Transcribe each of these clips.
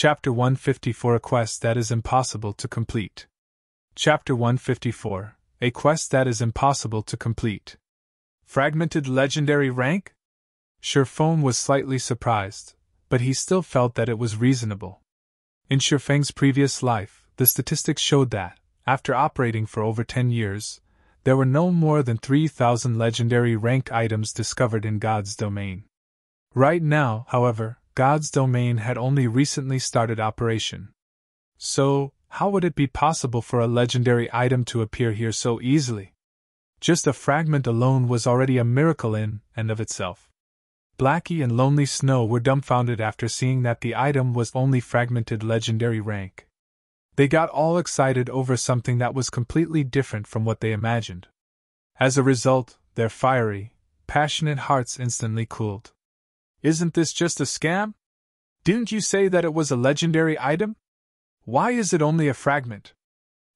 Chapter 154, a quest that is impossible to complete. Chapter 154, a quest that is impossible to complete. Fragmented legendary rank? Shifeng was slightly surprised, but he still felt that it was reasonable. In Shifeng's previous life, the statistics showed that, after operating for over 10 years, there were no more than 3,000 legendary ranked items discovered in God's domain. Right now, however, God's domain had only recently started operation. So, how would it be possible for a legendary item to appear here so easily? Just a fragment alone was already a miracle in and of itself. Blackie and Lonely Snow were dumbfounded after seeing that the item was only fragmented legendary rank. They got all excited over something that was completely different from what they imagined. As a result, their fiery, passionate hearts instantly cooled. Isn't this just a scam? Didn't you say that it was a legendary item? Why is it only a fragment?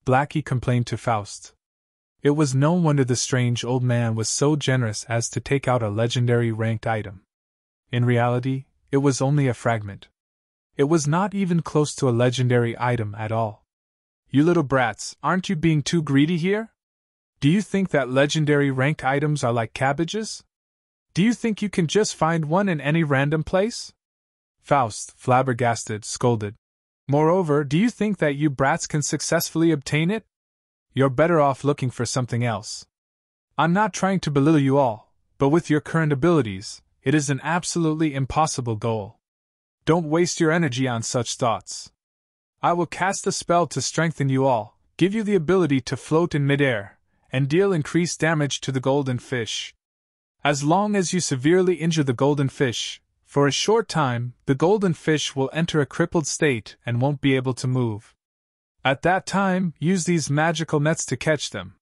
Blackie complained to Faust. It was no wonder the strange old man was so generous as to take out a legendary ranked item. In reality, it was only a fragment. It was not even close to a legendary item at all. You little brats, aren't you being too greedy here? Do you think that legendary ranked items are like cabbages? Do you think you can just find one in any random place? Faust, flabbergasted, scolded. Moreover, do you think that you brats can successfully obtain it? You're better off looking for something else. I'm not trying to belittle you all, but with your current abilities, it is an absolutely impossible goal. Don't waste your energy on such thoughts. I will cast a spell to strengthen you all, give you the ability to float in midair, and deal increased damage to the golden fish. As long as you severely injure the golden fish, for a short time, the golden fish will enter a crippled state and won't be able to move. At that time, use these magical nets to catch them.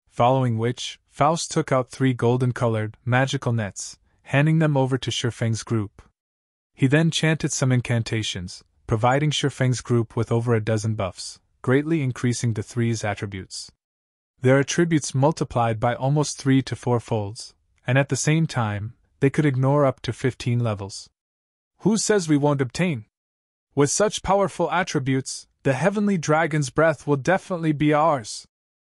Following which, Faust took out 3 golden-colored, magical nets, handing them over to Shifeng's group. He then chanted some incantations, providing Shifeng's group with over a dozen buffs, greatly increasing the 3's attributes. Their attributes multiplied by almost 3 to 4 folds, and at the same time, they could ignore up to 15 levels. Who says we won't obtain? With such powerful attributes, the heavenly dragon's breath will definitely be ours.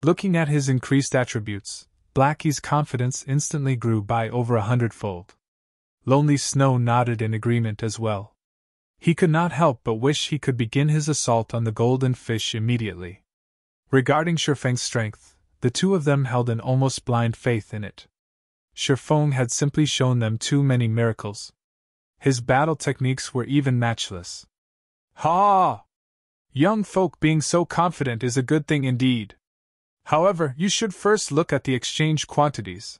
Looking at his increased attributes, Blackie's confidence instantly grew by over 100-fold. Lonely Snow nodded in agreement as well. He could not help but wish he could begin his assault on the golden fish immediately. Regarding Shifeng's strength, the two of them held an almost blind faith in it. Shifeng had simply shown them too many miracles. His battle techniques were even matchless. Ha! Young folk being so confident is a good thing indeed. However, you should first look at the exchange quantities.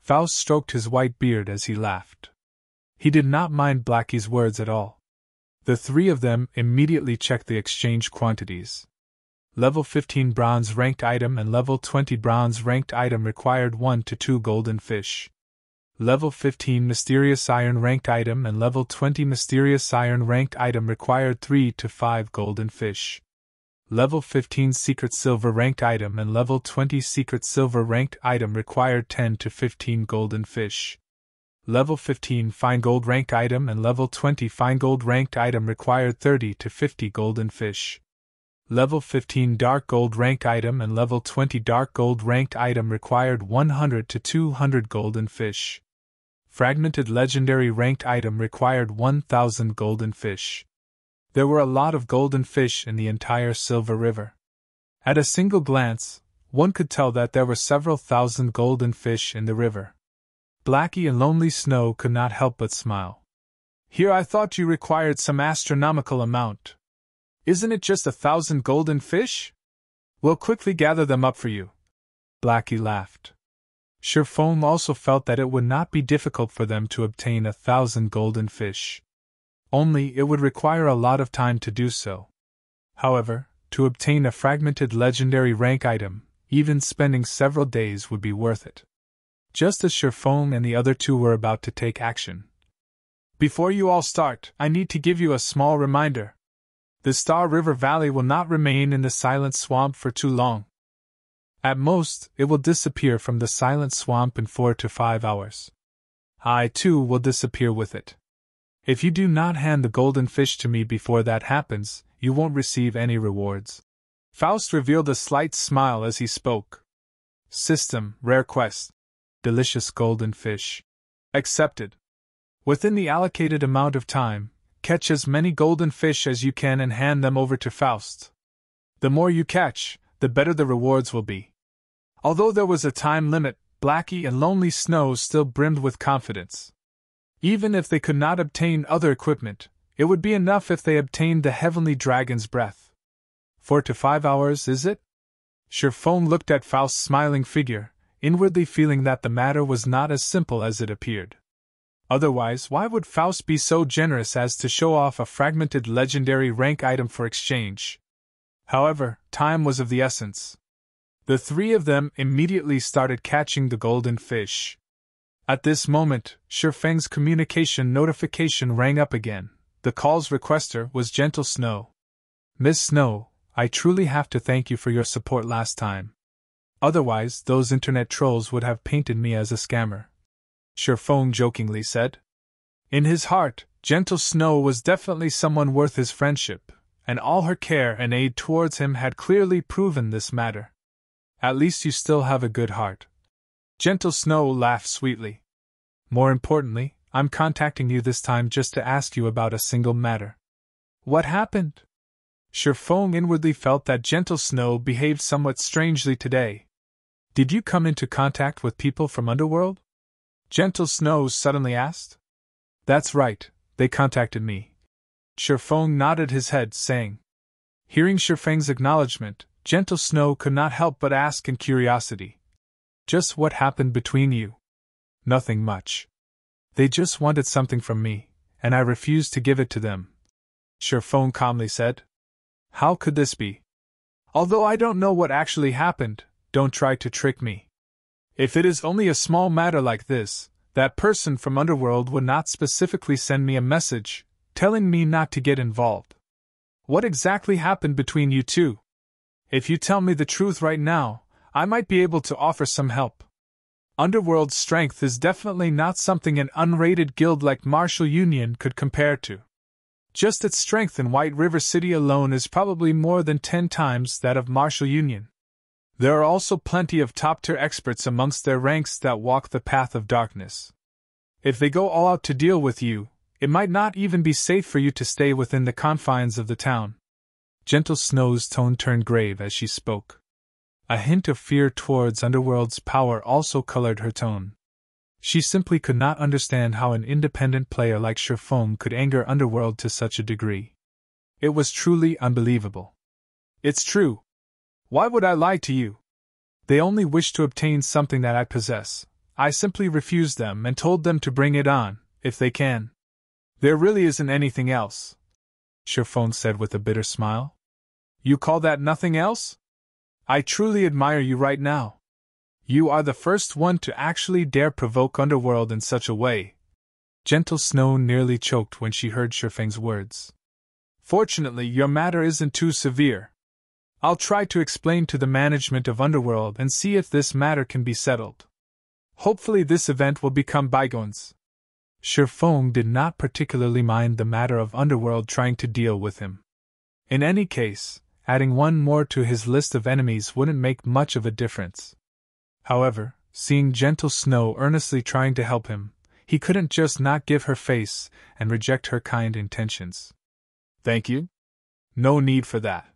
Faust stroked his white beard as he laughed. He did not mind Blackie's words at all. The 3 of them immediately checked the exchange quantities. Level 15 bronze ranked item and level 20 bronze ranked item required 1 to 2 golden fish. Level 15 mysterious iron ranked item and level 20 mysterious iron ranked item required 3 to 5 golden fish. Level 15 secret silver ranked item and level 20 secret silver ranked item required 10 to 15 golden fish. Level 15 fine gold ranked item and level 20 fine gold ranked item required 30 to 50 golden fish. Level 15 dark gold ranked item and level 20 dark gold ranked item required 100 to 200 golden fish. Fragmented legendary ranked item required 1,000 golden fish. There were a lot of golden fish in the entire Silver River. At a single glance, one could tell that there were several thousand golden fish in the river. Blackie and Lonely Snow could not help but smile. Here I thought you required some astronomical amount. Isn't it just 1,000 golden fish? We'll quickly gather them up for you. Blackie laughed. Shifeng also felt that it would not be difficult for them to obtain 1,000 golden fish. Only it would require a lot of time to do so. However, to obtain a fragmented legendary rank item, even spending several days would be worth it. Just as Shifeng and the other 2 were about to take action. Before you all start, I need to give you a small reminder. The Star River Valley will not remain in the Silent Swamp for too long. At most, it will disappear from the Silent Swamp in 4 to 5 hours. I, too, will disappear with it. If you do not hand the golden fish to me before that happens, you won't receive any rewards. Faust revealed a slight smile as he spoke. System, rare quest. Delicious golden fish. Accepted. Within the allocated amount of time, catch as many golden fish as you can and hand them over to Faust. The more you catch, the better the rewards will be. Although there was a time limit, Blackie and Lonely Snow still brimmed with confidence. Even if they could not obtain other equipment, it would be enough if they obtained the heavenly dragon's breath. 4 to 5 hours, is it? Sherfone looked at Faust's smiling figure, inwardly feeling that the matter was not as simple as it appeared. Otherwise, why would Faust be so generous as to show off a fragmented legendary rank item for exchange? However, time was of the essence. The three of them immediately started catching the golden fish. At this moment, Sherfeng's communication notification rang up again. The call's requester was Gentle Snow. Miss Snow, I truly have to thank you for your support last time. Otherwise, those internet trolls would have painted me as a scammer. Sherfeng jokingly said. In his heart, Gentle Snow was definitely someone worth his friendship, and all her care and aid towards him had clearly proven this matter. At least you still have a good heart. Gentle Snow laughed sweetly. More importantly, I'm contacting you this time just to ask you about a single matter. What happened? Sherfeng inwardly felt that Gentle Snow behaved somewhat strangely today. Did you come into contact with people from Underworld? Gentle Snow suddenly asked. That's right, they contacted me. Sherfeng nodded his head, saying. Hearing Sherfeng's acknowledgement, Gentle Snow could not help but ask in curiosity. Just what happened between you? Nothing much. They just wanted something from me, and I refused to give it to them. Sherfeng calmly said. How could this be? Although I don't know what actually happened, don't try to trick me. If it is only a small matter like this, that person from Underworld would not specifically send me a message, telling me not to get involved. What exactly happened between you two? If you tell me the truth right now, I might be able to offer some help. Underworld's strength is definitely not something an unrated guild like Martial Union could compare to. Just its strength in White River City alone is probably more than 10 times that of Martial Union. There are also plenty of top-tier experts amongst their ranks that walk the path of darkness. If they go all out to deal with you, it might not even be safe for you to stay within the confines of the town. Gentle Snow's tone turned grave as she spoke. A hint of fear towards Underworld's power also colored her tone. She simply could not understand how an independent player like Sherfeng could anger Underworld to such a degree. It was truly unbelievable. It's true. Why would I lie to you? They only wish to obtain something that I possess. I simply refused them and told them to bring it on, if they can. There really isn't anything else, Sherfeng said with a bitter smile. You call that nothing else? I truly admire you right now. You are the first one to actually dare provoke Underworld in such a way. Gentle Snow nearly choked when she heard Sherfeng's words. Fortunately, your matter isn't too severe. I'll try to explain to the management of Underworld and see if this matter can be settled. Hopefully this event will become bygones. Sherfeng did not particularly mind the matter of Underworld trying to deal with him. In any case, adding one more to his list of enemies wouldn't make much of a difference. However, seeing Gentle Snow earnestly trying to help him, he couldn't just not give her face and reject her kind intentions. Thank you? No need for that.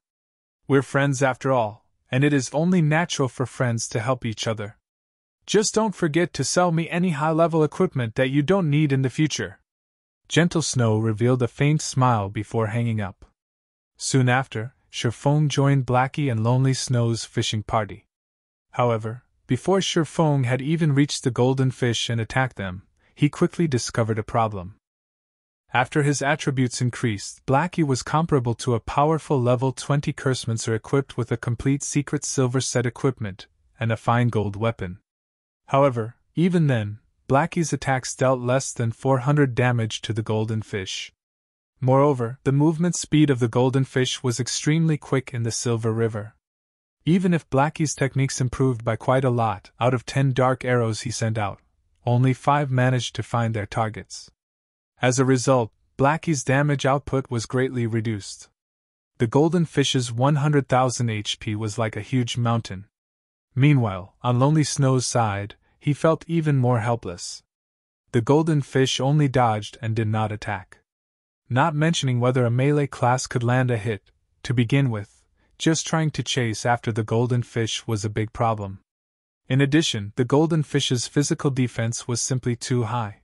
We're friends after all, and it is only natural for friends to help each other. Just don't forget to sell me any high-level equipment that you don't need in the future. Gentle Snow revealed a faint smile before hanging up. Soon after, Sherfeng joined Blackie and Lonely Snow's fishing party. However, before Sherfeng had even reached the golden fish and attacked them, he quickly discovered a problem. After his attributes increased, Blackie was comparable to a powerful level 20 cursemancer equipped with a complete secret silver set equipment and a fine gold weapon. However, even then, Blackie's attacks dealt less than 400 damage to the golden fish. Moreover, the movement speed of the golden fish was extremely quick in the Silver River. Even if Blackie's techniques improved by quite a lot, out of 10 dark arrows he sent out, only 5 managed to find their targets. As a result, Blackie's damage output was greatly reduced. The golden fish's 100,000 HP was like a huge mountain. Meanwhile, on Lonely Snow's side, he felt even more helpless. The golden fish only dodged and did not attack. Not mentioning whether a melee class could land a hit, to begin with, just trying to chase after the golden fish was a big problem. In addition, the golden fish's physical defense was simply too high.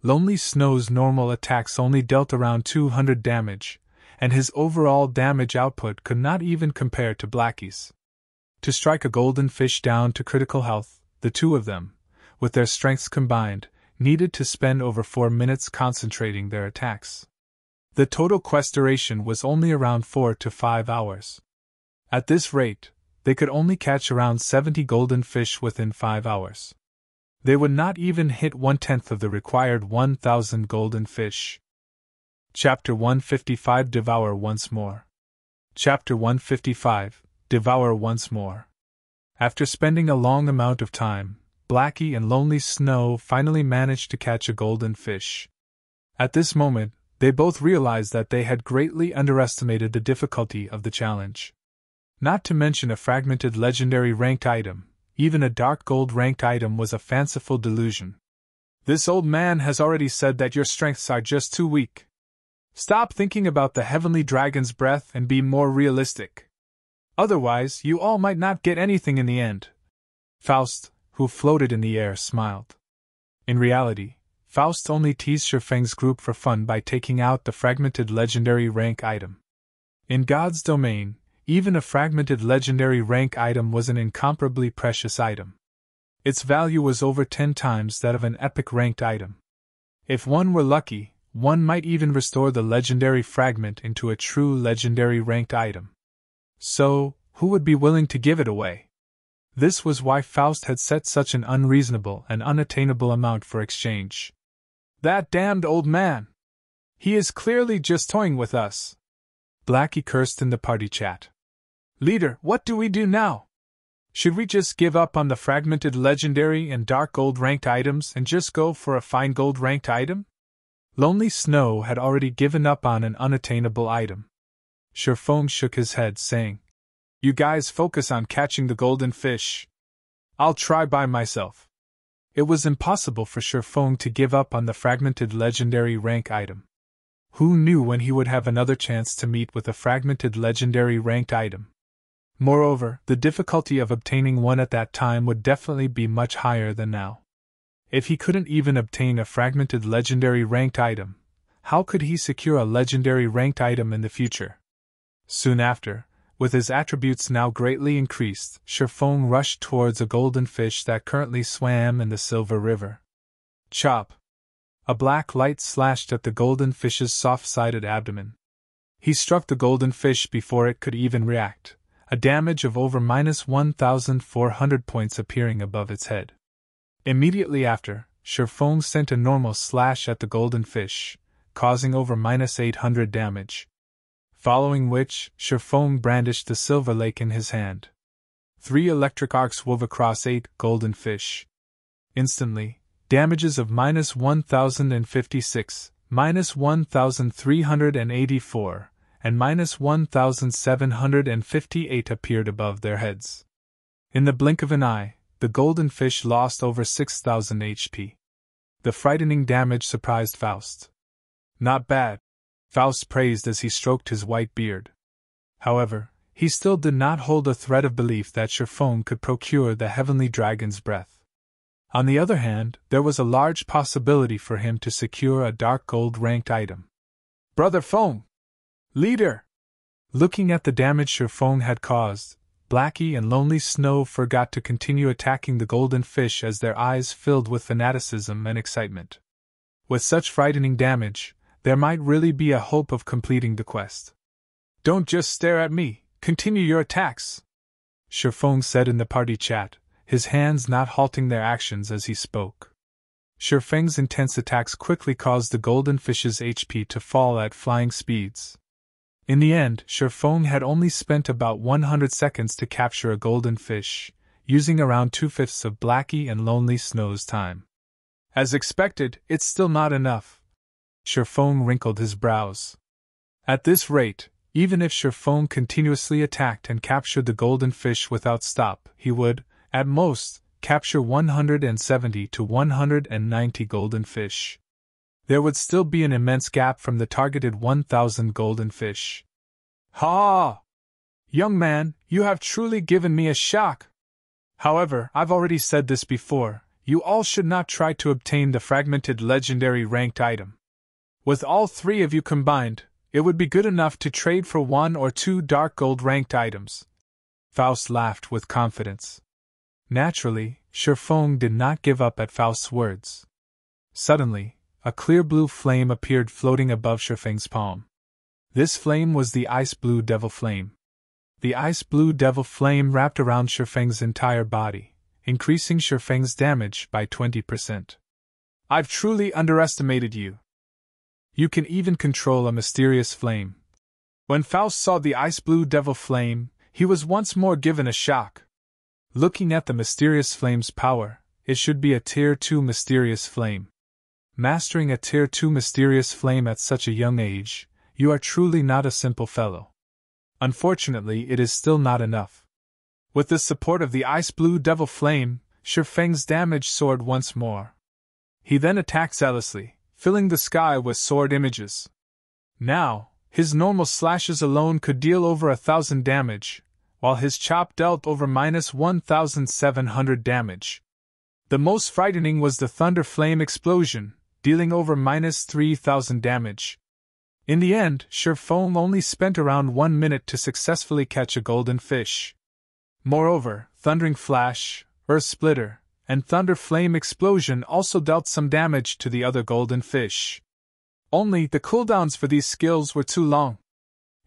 Lonely Snow's normal attacks only dealt around 200 damage, and his overall damage output could not even compare to Blackie's. To strike a golden fish down to critical health, the two of them, with their strengths combined, needed to spend over 4 minutes concentrating their attacks. The total quest duration was only around 4 to 5 hours. At this rate, they could only catch around 70 golden fish within 5 hours. They would not even hit 1/10 of the required 1,000 golden fish. Chapter 155 Devour Once More. Chapter 155 Devour Once More. After spending a long amount of time, Blackie and Lonely Snow finally managed to catch a golden fish. At this moment, they both realized that they had greatly underestimated the difficulty of the challenge. Not to mention a fragmented legendary ranked item, even a dark gold ranked item was a fanciful delusion. This old man has already said that your strengths are just too weak. Stop thinking about the heavenly dragon's breath and be more realistic. Otherwise, you all might not get anything in the end. Faust, who floated in the air, smiled. In reality, Faust only teased Shifeng's group for fun by taking out the fragmented legendary rank item. In God's domain, even a fragmented legendary rank item was an incomparably precious item. Its value was over 10 times that of an epic ranked item. If one were lucky, one might even restore the legendary fragment into a true legendary ranked item. So, who would be willing to give it away? This was why Faust had set such an unreasonable and unattainable amount for exchange. That damned old man! He is clearly just toying with us. Blackie cursed in the party chat. Leader, what do we do now? Should we just give up on the fragmented legendary and dark gold ranked items and just go for a fine gold ranked item? Lonely Snow had already given up on an unattainable item. Shifeng shook his head, saying, You guys focus on catching the golden fish. I'll try by myself. It was impossible for Shifeng to give up on the fragmented legendary rank item. Who knew when he would have another chance to meet with a fragmented legendary ranked item? Moreover, the difficulty of obtaining one at that time would definitely be much higher than now. If he couldn't even obtain a fragmented legendary ranked item, how could he secure a legendary ranked item in the future? Soon after, with his attributes now greatly increased, Shifeng rushed towards a golden fish that currently swam in the Silver River. Chop! A black light slashed at the golden fish's soft-sided abdomen. He struck the golden fish before it could even react, a damage of over -1,400 points appearing above its head. Immediately after, Shifeng sent a normal slash at the golden fish, causing over -800 damage. Following which, Shifeng brandished the silver lake in his hand. 3 electric arcs wove across 8 golden fish. Instantly, damages of -1,056, -1,384, and -1,758 appeared above their heads. In the blink of an eye, the golden fish lost over 6,000 HP. The frightening damage surprised Faust. Not bad, Faust praised as he stroked his white beard. However, he still did not hold a thread of belief that Shifeng could procure the heavenly dragon's breath. On the other hand, there was a large possibility for him to secure a dark gold ranked item. Brother Feng! Leader! Looking at the damage Shifeng had caused, Blackie and Lonely Snow forgot to continue attacking the golden fish as their eyes filled with fanaticism and excitement. With such frightening damage, there might really be a hope of completing the quest. Don't just stare at me, continue your attacks! Shifeng said in the party chat, his hands not halting their actions as he spoke. Shifeng's intense attacks quickly caused the golden fish's HP to fall at flying speeds. In the end, Shifeng had only spent about 100 seconds to capture a golden fish, using around 2/5 of Blackie and Lonely Snow's time. As expected, it's still not enough. Shifeng wrinkled his brows. At this rate, even if Shifeng continuously attacked and captured the golden fish without stop, he would, at most, capture 170 to 190 golden fish. There would still be an immense gap from the targeted 1,000 golden fish. Ha! Young man, you have truly given me a shock. However, I've already said this before, you all should not try to obtain the fragmented legendary ranked item. With all three of you combined, it would be good enough to trade for 1 or 2 dark gold ranked items. Faust laughed with confidence. Naturally, Shifeng did not give up at Faust's words. Suddenly, a clear blue flame appeared floating above Shifeng's palm. This flame was the ice blue devil flame. The ice blue devil flame wrapped around Shifeng's entire body, increasing Shifeng's damage by 20%. I've truly underestimated you. You can even control a mysterious flame. When Faust saw the ice blue devil flame, he was once more given a shock. Looking at the mysterious flame's power, it should be a Tier 2 mysterious flame. Mastering a Tier 2 mysterious flame at such a young age, you are truly not a simple fellow. Unfortunately, it is still not enough. With the support of the ice blue devil flame, Shifeng's damage soared once more. He then attacked zealously, filling the sky with sword images. Now, his normal slashes alone could deal over 1,000 damage, while his chop dealt over -1,700 damage. The most frightening was the thunder flame explosion, dealing over -3,000 damage. In the end, Shifeng only spent around 1 minute to successfully catch a golden fish. Moreover, Thundering Flash, Earth Splitter, and Thunder Flame Explosion also dealt some damage to the other golden fish. Only the cooldowns for these skills were too long.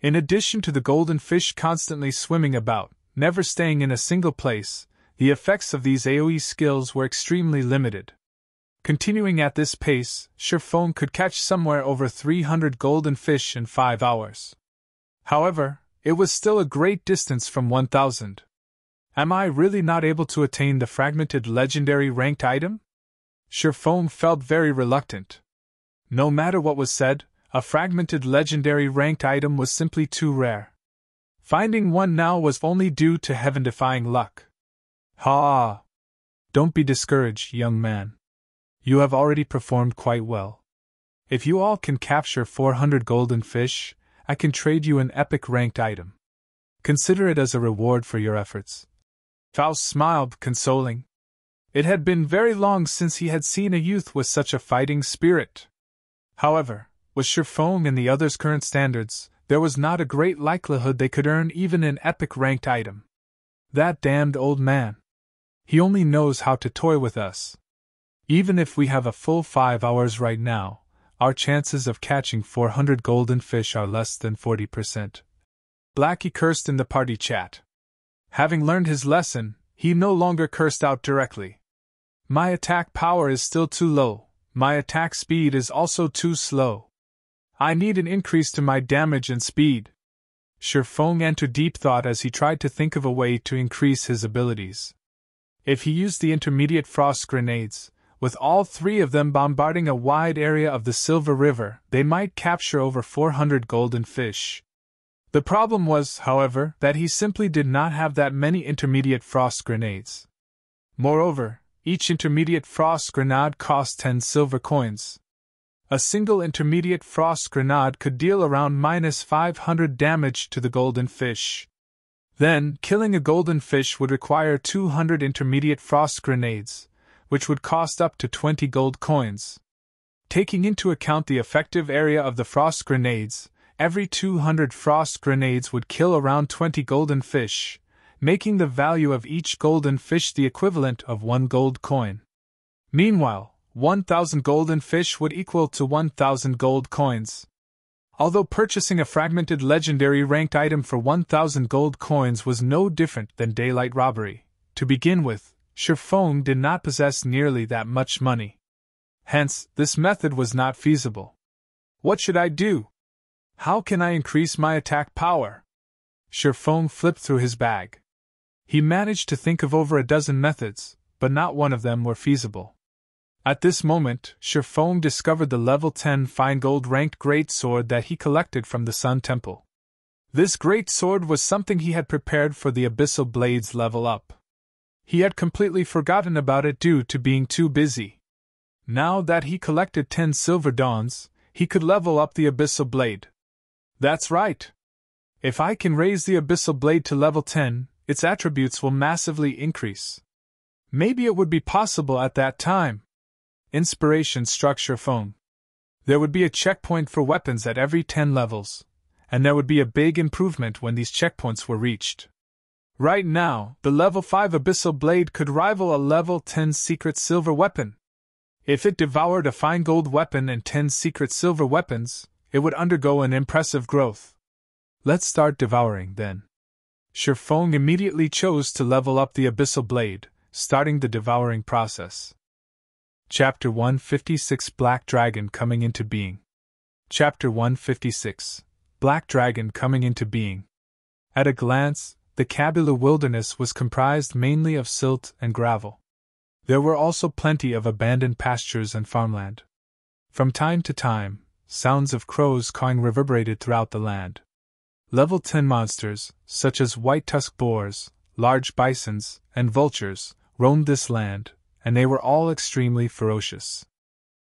In addition to the golden fish constantly swimming about, never staying in a single place, the effects of these AoE skills were extremely limited. Continuing at this pace, Shifeng could catch somewhere over 300 golden fish in 5 hours. However, it was still a great distance from 1,000. Am I really not able to attain the fragmented legendary ranked item? Shifeng felt very reluctant. No matter what was said, a fragmented legendary ranked item was simply too rare. Finding one now was only due to heaven-defying luck. Ha! Don't be discouraged, young man. You have already performed quite well. If you all can capture 400 golden fish, I can trade you an epic ranked item. Consider it as a reward for your efforts. Faust smiled, consoling. It had been very long since he had seen a youth with such a fighting spirit. However, with Shifeng and the others' current standards, there was not a great likelihood they could earn even an epic ranked item. That damned old man. He only knows how to toy with us. Even if we have a full 5 hours right now, our chances of catching 400 golden fish are less than 40%. Blackie cursed in the party chat. Having learned his lesson, he no longer cursed out directly. My attack power is still too low, my attack speed is also too slow. I need an increase to my damage and speed. Shifeng entered deep thought as he tried to think of a way to increase his abilities. If he used the intermediate frost grenades, with all 3 of them bombarding a wide area of the Silver River, they might capture over 400 golden fish. The problem was, however, that he simply did not have that many intermediate frost grenades. Moreover, each intermediate frost grenade cost 10 silver coins. A single intermediate frost grenade could deal around -500 damage to the golden fish. Then, killing a golden fish would require 200 intermediate frost grenades, which would cost up to 20 gold coins. Taking into account the effective area of the frost grenades, every 200 frost grenades would kill around 20 golden fish, making the value of each golden fish the equivalent of 1 gold coin. Meanwhile, 1,000 golden fish would equal to 1,000 gold coins. Although purchasing a fragmented legendary ranked item for 1,000 gold coins was no different than daylight robbery, to begin with, Shifeng did not possess nearly that much money. Hence, this method was not feasible. What should I do? How can I increase my attack power? Shifeng flipped through his bag. He managed to think of over a dozen methods, but not one of them were feasible. At this moment, Shifeng discovered the level 10 fine gold ranked great sword that he collected from the Sun Temple. This great sword was something he had prepared for the Abyssal Blade's level up. He had completely forgotten about it due to being too busy. Now that he collected 10 silver dawns, he could level up the Abyssal Blade. That's right. If I can raise the Abyssal Blade to level 10, its attributes will massively increase. Maybe it would be possible at that time. Inspiration struck Shifeng. There would be a checkpoint for weapons at every 10 levels, and there would be a big improvement when these checkpoints were reached. Right now, the level 5 Abyssal Blade could rival a level 10 secret silver weapon. If it devoured a fine gold weapon and 10 secret silver weapons, it would undergo an impressive growth. Let's start devouring, then. Shifeng immediately chose to level up the Abyssal Blade, starting the devouring process. Chapter 156 Black Dragon Coming into Being. Chapter 156 Black Dragon Coming into Being. At a glance, the Kabila wilderness was comprised mainly of silt and gravel. There were also plenty of abandoned pastures and farmland. From time to time, sounds of crows cawing reverberated throughout the land. Level 10 monsters, such as white-tusked boars, large bisons, and vultures, roamed this land, and they were all extremely ferocious.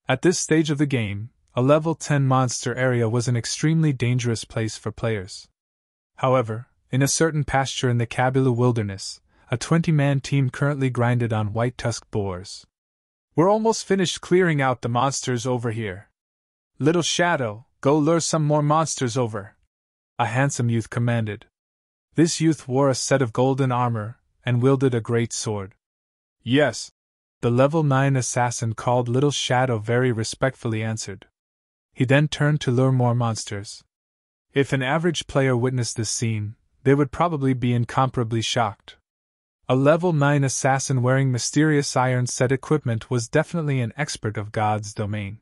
At this stage of the game, a level 10 monster area was an extremely dangerous place for players. However, in a certain pasture in the Kabila wilderness, a 20-man team currently grinded on white-tusked boars. We're almost finished clearing out the monsters over here. Little Shadow, go lure some more monsters over, a handsome youth commanded. This youth wore a set of golden armor and wielded a great sword. Yes, the level 9 assassin called Little Shadow very respectfully answered. He then turned to lure more monsters. If an average player witnessed this scene, they would probably be incomparably shocked. A level 9 assassin wearing mysterious iron-set equipment was definitely an expert of God's domain.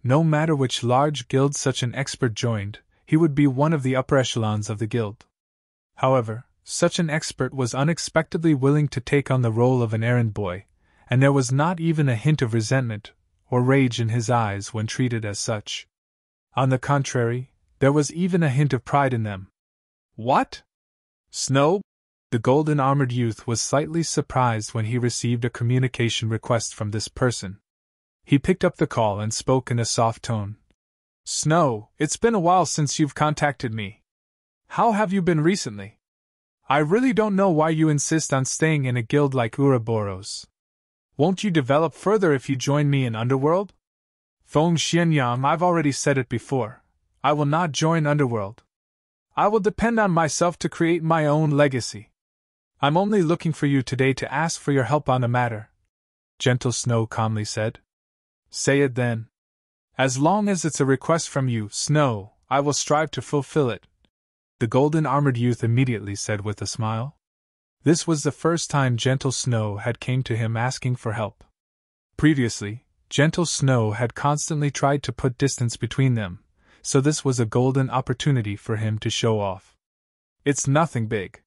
No matter which large guild such an expert joined, he would be one of the upper echelons of the guild. However, such an expert was unexpectedly willing to take on the role of an errand boy, and there was not even a hint of resentment or rage in his eyes when treated as such. On the contrary, there was even a hint of pride in them. What? Snow? The golden-armored youth was slightly surprised when he received a communication request from this person. He picked up the call and spoke in a soft tone. Snow, it's been a while since you've contacted me. How have you been recently? I really don't know why you insist on staying in a guild like Ouroboros. Won't you develop further if you join me in Underworld? Feng Xianyang, I've already said it before. I will not join Underworld. I will depend on myself to create my own legacy. I'm only looking for you today to ask for your help on a matter, Gentle Snow calmly said. Say it then. As long as it's a request from you, Snow, I will strive to fulfill it, the golden-armored youth immediately said with a smile. This was the first time Gentle Snow had came to him asking for help. Previously, Gentle Snow had constantly tried to put distance between them, so this was a golden opportunity for him to show off. It's nothing big.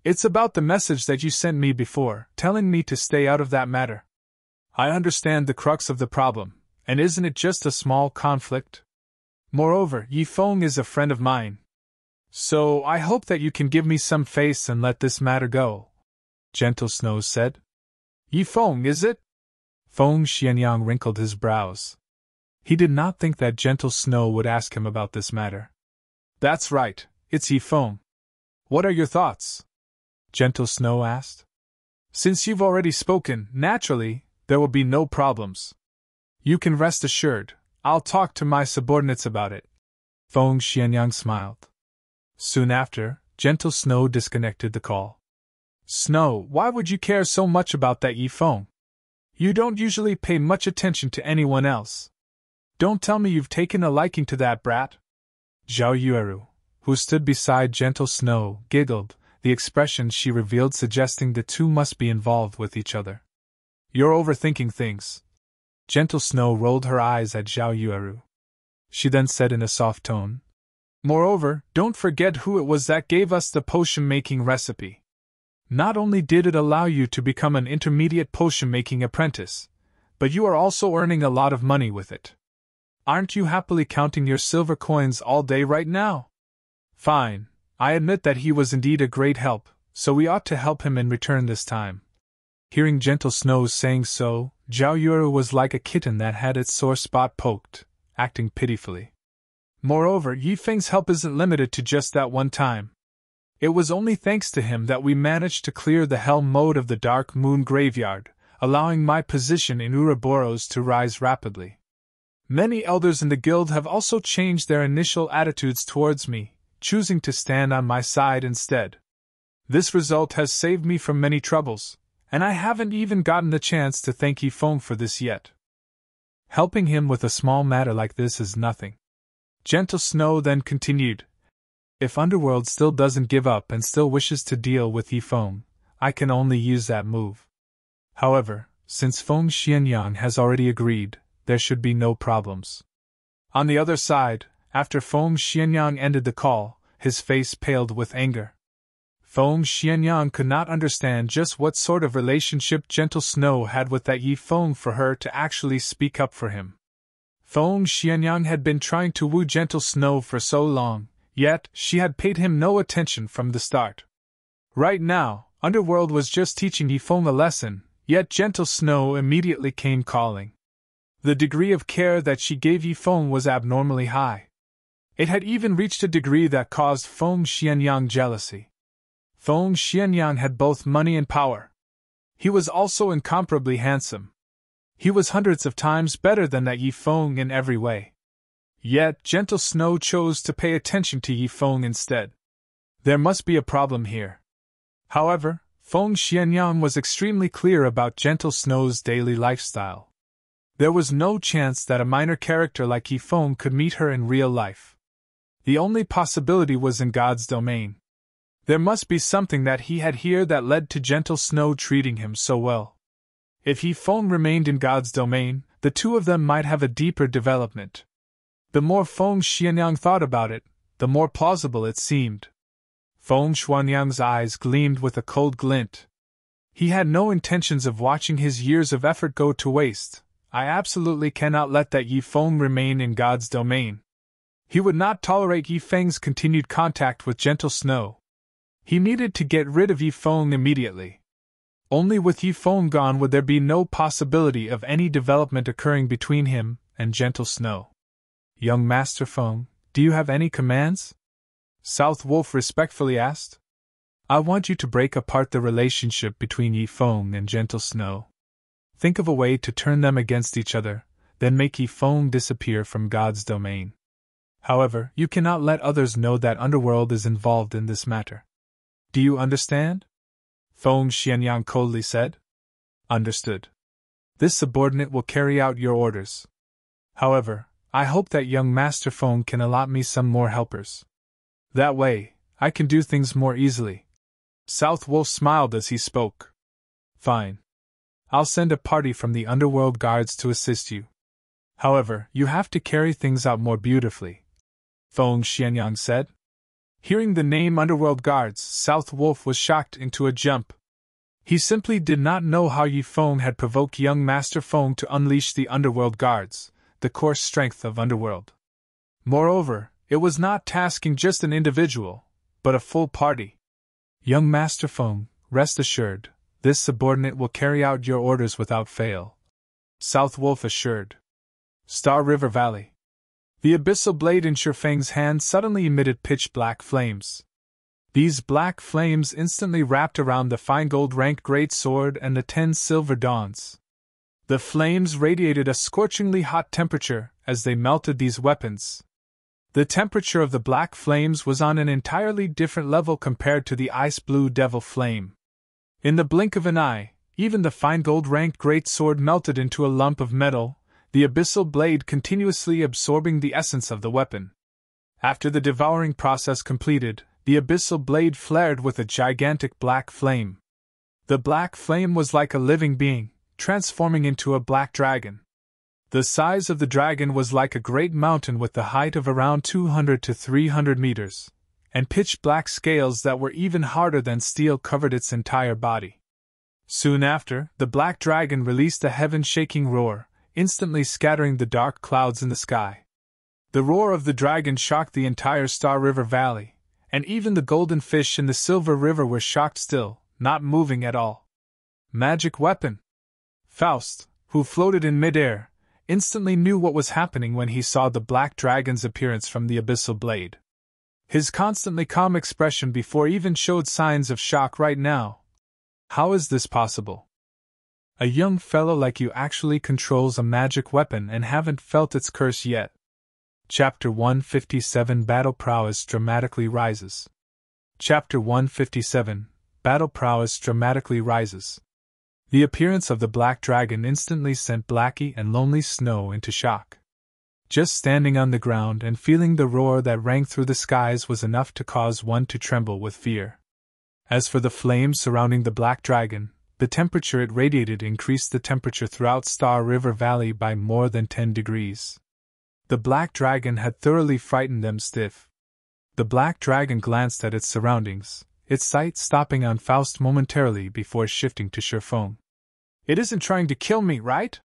It's about the message that you sent me before, telling me to stay out of that matter. I understand the crux of the problem, and isn't it just a small conflict? Moreover, Yifeng is a friend of mine. So I hope that you can give me some face and let this matter go, Gentle Snow said. Yifeng, is it? Feng Xianyang wrinkled his brows. He did not think that Gentle Snow would ask him about this matter. That's right, it's Yifeng. What are your thoughts? Gentle Snow asked. Since you've already spoken, naturally, there will be no problems. You can rest assured, I'll talk to my subordinates about it. Feng Xianyang smiled. Soon after, Gentle Snow disconnected the call. Snow, why would you care so much about that Yifeng? You don't usually pay much attention to anyone else. Don't tell me you've taken a liking to that brat? Zhao Yueru, who stood beside Gentle Snow, giggled, the expression she revealed suggesting the two must be involved with each other. You're overthinking things. Gentle Snow rolled her eyes at Zhao Yueru. She then said in a soft tone, Moreover, don't forget who it was that gave us the potion-making recipe. Not only did it allow you to become an intermediate potion-making apprentice, but you are also earning a lot of money with it. Aren't you happily counting your silver coins all day right now? Fine, I admit that he was indeed a great help, so we ought to help him in return this time. Hearing Gentle Snow saying so, Zhao Yuru was like a kitten that had its sore spot poked, acting pitifully. Moreover, Yi Feng's help isn't limited to just that one time. It was only thanks to him that we managed to clear the hell mode of the Dark Moon Graveyard, allowing my position in Ouroboros to rise rapidly. Many elders in the guild have also changed their initial attitudes towards me, choosing to stand on my side instead. This result has saved me from many troubles, and I haven't even gotten the chance to thank Yi Feng for this yet. Helping him with a small matter like this is nothing. Gentle Snow then continued. If Underworld still doesn't give up and still wishes to deal with Yi Feng, I can only use that move. However, since Feng Xianyang has already agreed, there should be no problems. On the other side, after Feng Xianyang ended the call, his face paled with anger. Feng Xianyang could not understand just what sort of relationship Gentle Snow had with that Yi Feng for her to actually speak up for him. Feng Xianyang had been trying to woo Gentle Snow for so long, yet she had paid him no attention from the start. Right now, Underworld was just teaching Yi Feng a lesson, yet Gentle Snow immediately came calling. The degree of care that she gave Yi Feng was abnormally high. It had even reached a degree that caused Feng Xianyang jealousy. Feng Xianyang had both money and power. He was also incomparably handsome. He was hundreds of times better than that Yi Feng in every way. Yet Gentle Snow chose to pay attention to Yi Feng instead. There must be a problem here. However, Feng Xianyang was extremely clear about Gentle Snow's daily lifestyle. There was no chance that a minor character like Yi Feng could meet her in real life. The only possibility was in God's domain. There must be something that he had here that led to Gentle Snow treating him so well. If Yi Feng remained in God's domain, the two of them might have a deeper development. The more Feng Xianyang thought about it, the more plausible it seemed. Feng Xianyang's eyes gleamed with a cold glint. He had no intentions of watching his years of effort go to waste. I absolutely cannot let that Yi Feng remain in God's domain. He would not tolerate Yi Feng's continued contact with Gentle Snow. He needed to get rid of Yi Feng immediately. Only with Yi Feng gone would there be no possibility of any development occurring between him and Gentle Snow. Young Master Feng, do you have any commands? South Wolf respectfully asked. I want you to break apart the relationship between Yi Feng and Gentle Snow. Think of a way to turn them against each other, then make Yi Feng disappear from God's domain. However, you cannot let others know that Underworld is involved in this matter. Do you understand? Feng Xianyang coldly said. Understood. This subordinate will carry out your orders. However, I hope that young Master Feng can allot me some more helpers. That way, I can do things more easily. South Wolf smiled as he spoke. Fine. I'll send a party from the Underworld Guards to assist you. However, you have to carry things out more beautifully, Feng Xianyang said. Hearing the name Underworld Guards, South Wolf was shocked into a jump. He simply did not know how Yi Feng had provoked young Master Feng to unleash the Underworld Guards, the core strength of Underworld. Moreover, it was not tasking just an individual, but a full party. Young Master Feng, rest assured, this subordinate will carry out your orders without fail, South Wolf assured. Star River Valley. The abyssal blade in Shifeng's hand suddenly emitted pitch-black flames. These black flames instantly wrapped around the fine gold-ranked great sword and the 10 silver dawns. The flames radiated a scorchingly hot temperature as they melted these weapons. The temperature of the black flames was on an entirely different level compared to the ice-blue devil flame. In the blink of an eye, even the fine gold-ranked great sword melted into a lump of metal, the abyssal blade continuously absorbing the essence of the weapon. After the devouring process completed, the abyssal blade flared with a gigantic black flame. The black flame was like a living being, transforming into a black dragon. The size of the dragon was like a great mountain with the height of around 200 to 300 meters, and pitch-black scales that were even harder than steel covered its entire body. Soon after, the black dragon released a heaven-shaking roar, instantly scattering the dark clouds in the sky. The roar of the dragon shocked the entire Star River Valley, and even the golden fish in the Silver River were shocked still, not moving at all. Magic weapon! Faust, who floated in midair, instantly knew what was happening when he saw the black dragon's appearance from the abyssal blade. His constantly calm expression before even showed signs of shock right now. How is this possible? A young fellow like you actually controls a magic weapon and haven't felt its curse yet. Chapter 157 Battle Prowess dramatically rises. Chapter 157 Battle Prowess dramatically rises. The appearance of the black dragon instantly sent Blackie and Lonely Snow into shock. Just standing on the ground and feeling the roar that rang through the skies was enough to cause one to tremble with fear. As for the flames surrounding the black dragon, the temperature it radiated increased the temperature throughout Star River Valley by more than 10 degrees. The black dragon had thoroughly frightened them stiff. The black dragon glanced at its surroundings, its sight stopping on Faust momentarily before shifting to Sherfong. It isn't trying to kill me, right?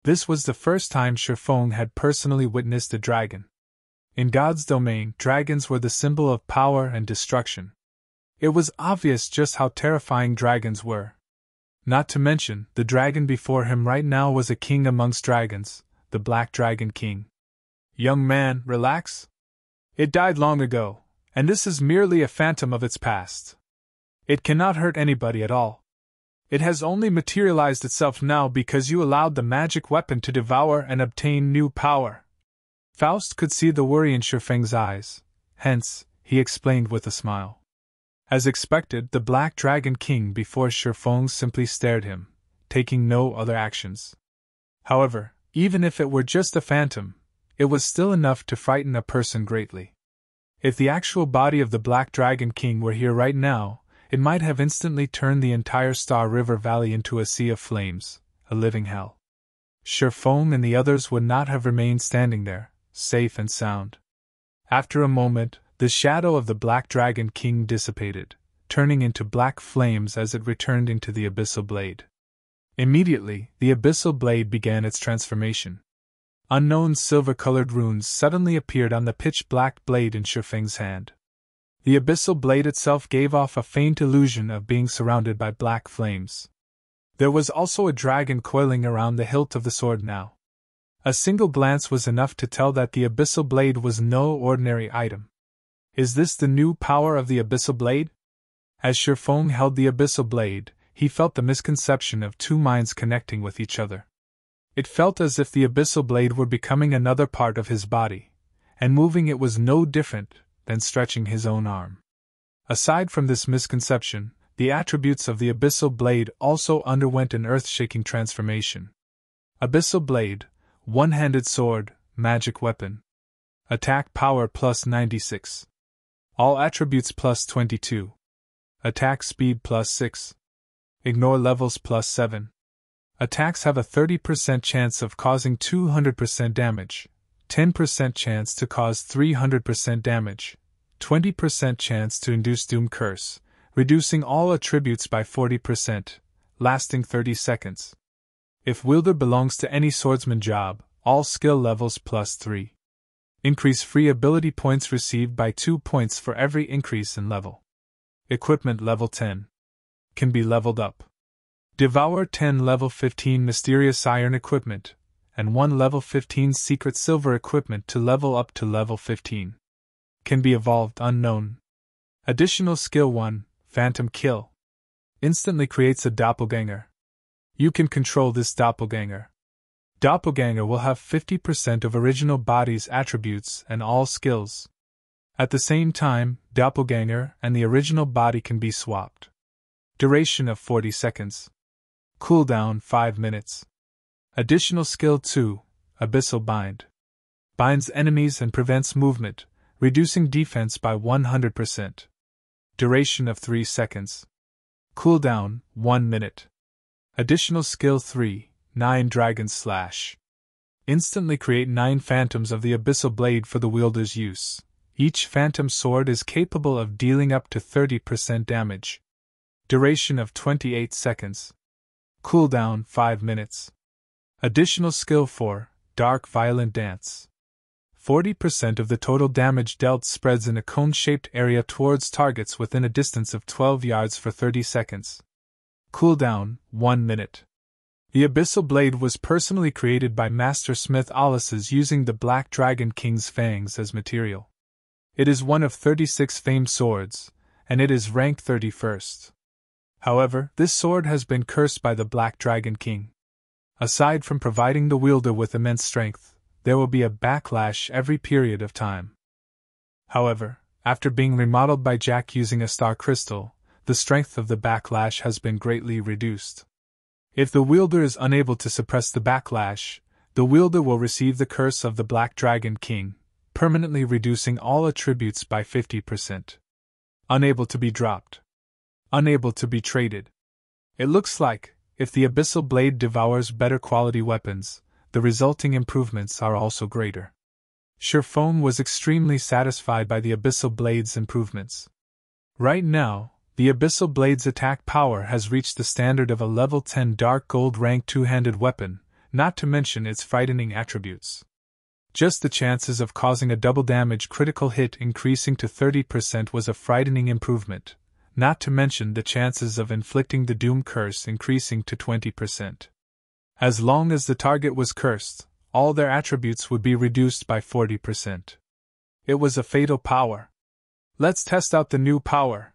This was the first time Sherfong had personally witnessed a dragon. In God's domain, dragons were the symbol of power and destruction. It was obvious just how terrifying dragons were. Not to mention, the dragon before him right now was a king amongst dragons, the Black Dragon King. Young man, relax. It died long ago, and this is merely a phantom of its past. It cannot hurt anybody at all. It has only materialized itself now because you allowed the magic weapon to devour and obtain new power. Faust could see the worry in Sherfeng's eyes, hence, he explained with a smile. As expected, the Black Dragon King before Sherfeng simply stared him, taking no other actions. However, even if it were just a phantom, it was still enough to frighten a person greatly. If the actual body of the Black Dragon King were here right now, it might have instantly turned the entire Star River Valley into a sea of flames, a living hell. Sherfeng and the others would not have remained standing there, safe and sound. After a moment, the shadow of the Black Dragon King dissipated, turning into black flames as it returned into the abyssal blade. Immediately, the abyssal blade began its transformation. Unknown silver-colored runes suddenly appeared on the pitch-black blade in Sherfeng's hand. The abyssal blade itself gave off a faint illusion of being surrounded by black flames. There was also a dragon coiling around the hilt of the sword now. A single glance was enough to tell that the abyssal blade was no ordinary item. Is this the new power of the abyssal blade? As Sherfeng held the abyssal blade, he felt the misconception of two minds connecting with each other. It felt as if the abyssal blade were becoming another part of his body, and moving it was no different than stretching his own arm. Aside from this misconception, the attributes of the abyssal blade also underwent an earth-shaking transformation. Abyssal blade, one-handed sword, magic weapon. Attack power plus 96. All attributes plus 22. Attack speed plus 6. Ignore levels plus 7. Attacks have a 30% chance of causing 200% damage, 10% chance to cause 300% damage, 20% chance to induce Doom Curse, reducing all attributes by 40%, lasting 30 seconds. If wielder belongs to any swordsman job, all skill levels plus 3. Increase free ability points received by 2 points for every increase in level. Equipment level 10. Can be leveled up. Devour 10 level 15 mysterious iron equipment, and 1 level 15 secret silver equipment to level up to level 15. Can be evolved unknown. Additional skill 1, Phantom Kill. Instantly creates a doppelganger. You can control this doppelganger. Doppelganger will have 50% of original body's attributes and all skills. At the same time, doppelganger and the original body can be swapped. Duration of 40 seconds. Cooldown 5 minutes. Additional skill 2, Abyssal Bind. Binds enemies and prevents movement, reducing defense by 100%. Duration of 3 seconds. Cooldown 1 minute. Additional skill 3, 9 Dragon Slash. Instantly create 9 phantoms of the abyssal blade for the wielder's use. Each phantom sword is capable of dealing up to 30% damage. Duration of 28 seconds. Cooldown 5 minutes. Additional skill 4, Dark Violent Dance. 40% of the total damage dealt spreads in a cone-shaped area towards targets within a distance of 12 yards for 30 seconds. Cooldown 1 minute. The Abyssal Blade was personally created by Master Smith Alice's using the Black Dragon King's fangs as material. It is one of 36 famed swords, and it is ranked 31st. However, this sword has been cursed by the Black Dragon King. Aside from providing the wielder with immense strength, there will be a backlash every period of time. However, after being remodeled by Jack using a star crystal, the strength of the backlash has been greatly reduced. If the wielder is unable to suppress the backlash, the wielder will receive the curse of the Black Dragon King, permanently reducing all attributes by 50%. Unable to be dropped. Unable to be traded. It looks like, if the Abyssal Blade devours better quality weapons, the resulting improvements are also greater. Sherfone was extremely satisfied by the Abyssal Blade's improvements. Right now, the Abyssal Blade's attack power has reached the standard of a level 10 Dark Gold rank two-handed weapon, not to mention its frightening attributes. Just the chances of causing a double damage critical hit increasing to 30% was a frightening improvement, not to mention the chances of inflicting the Doom Curse increasing to 20%. As long as the target was cursed, all their attributes would be reduced by 40%. It was a fatal power. Let's test out the new power.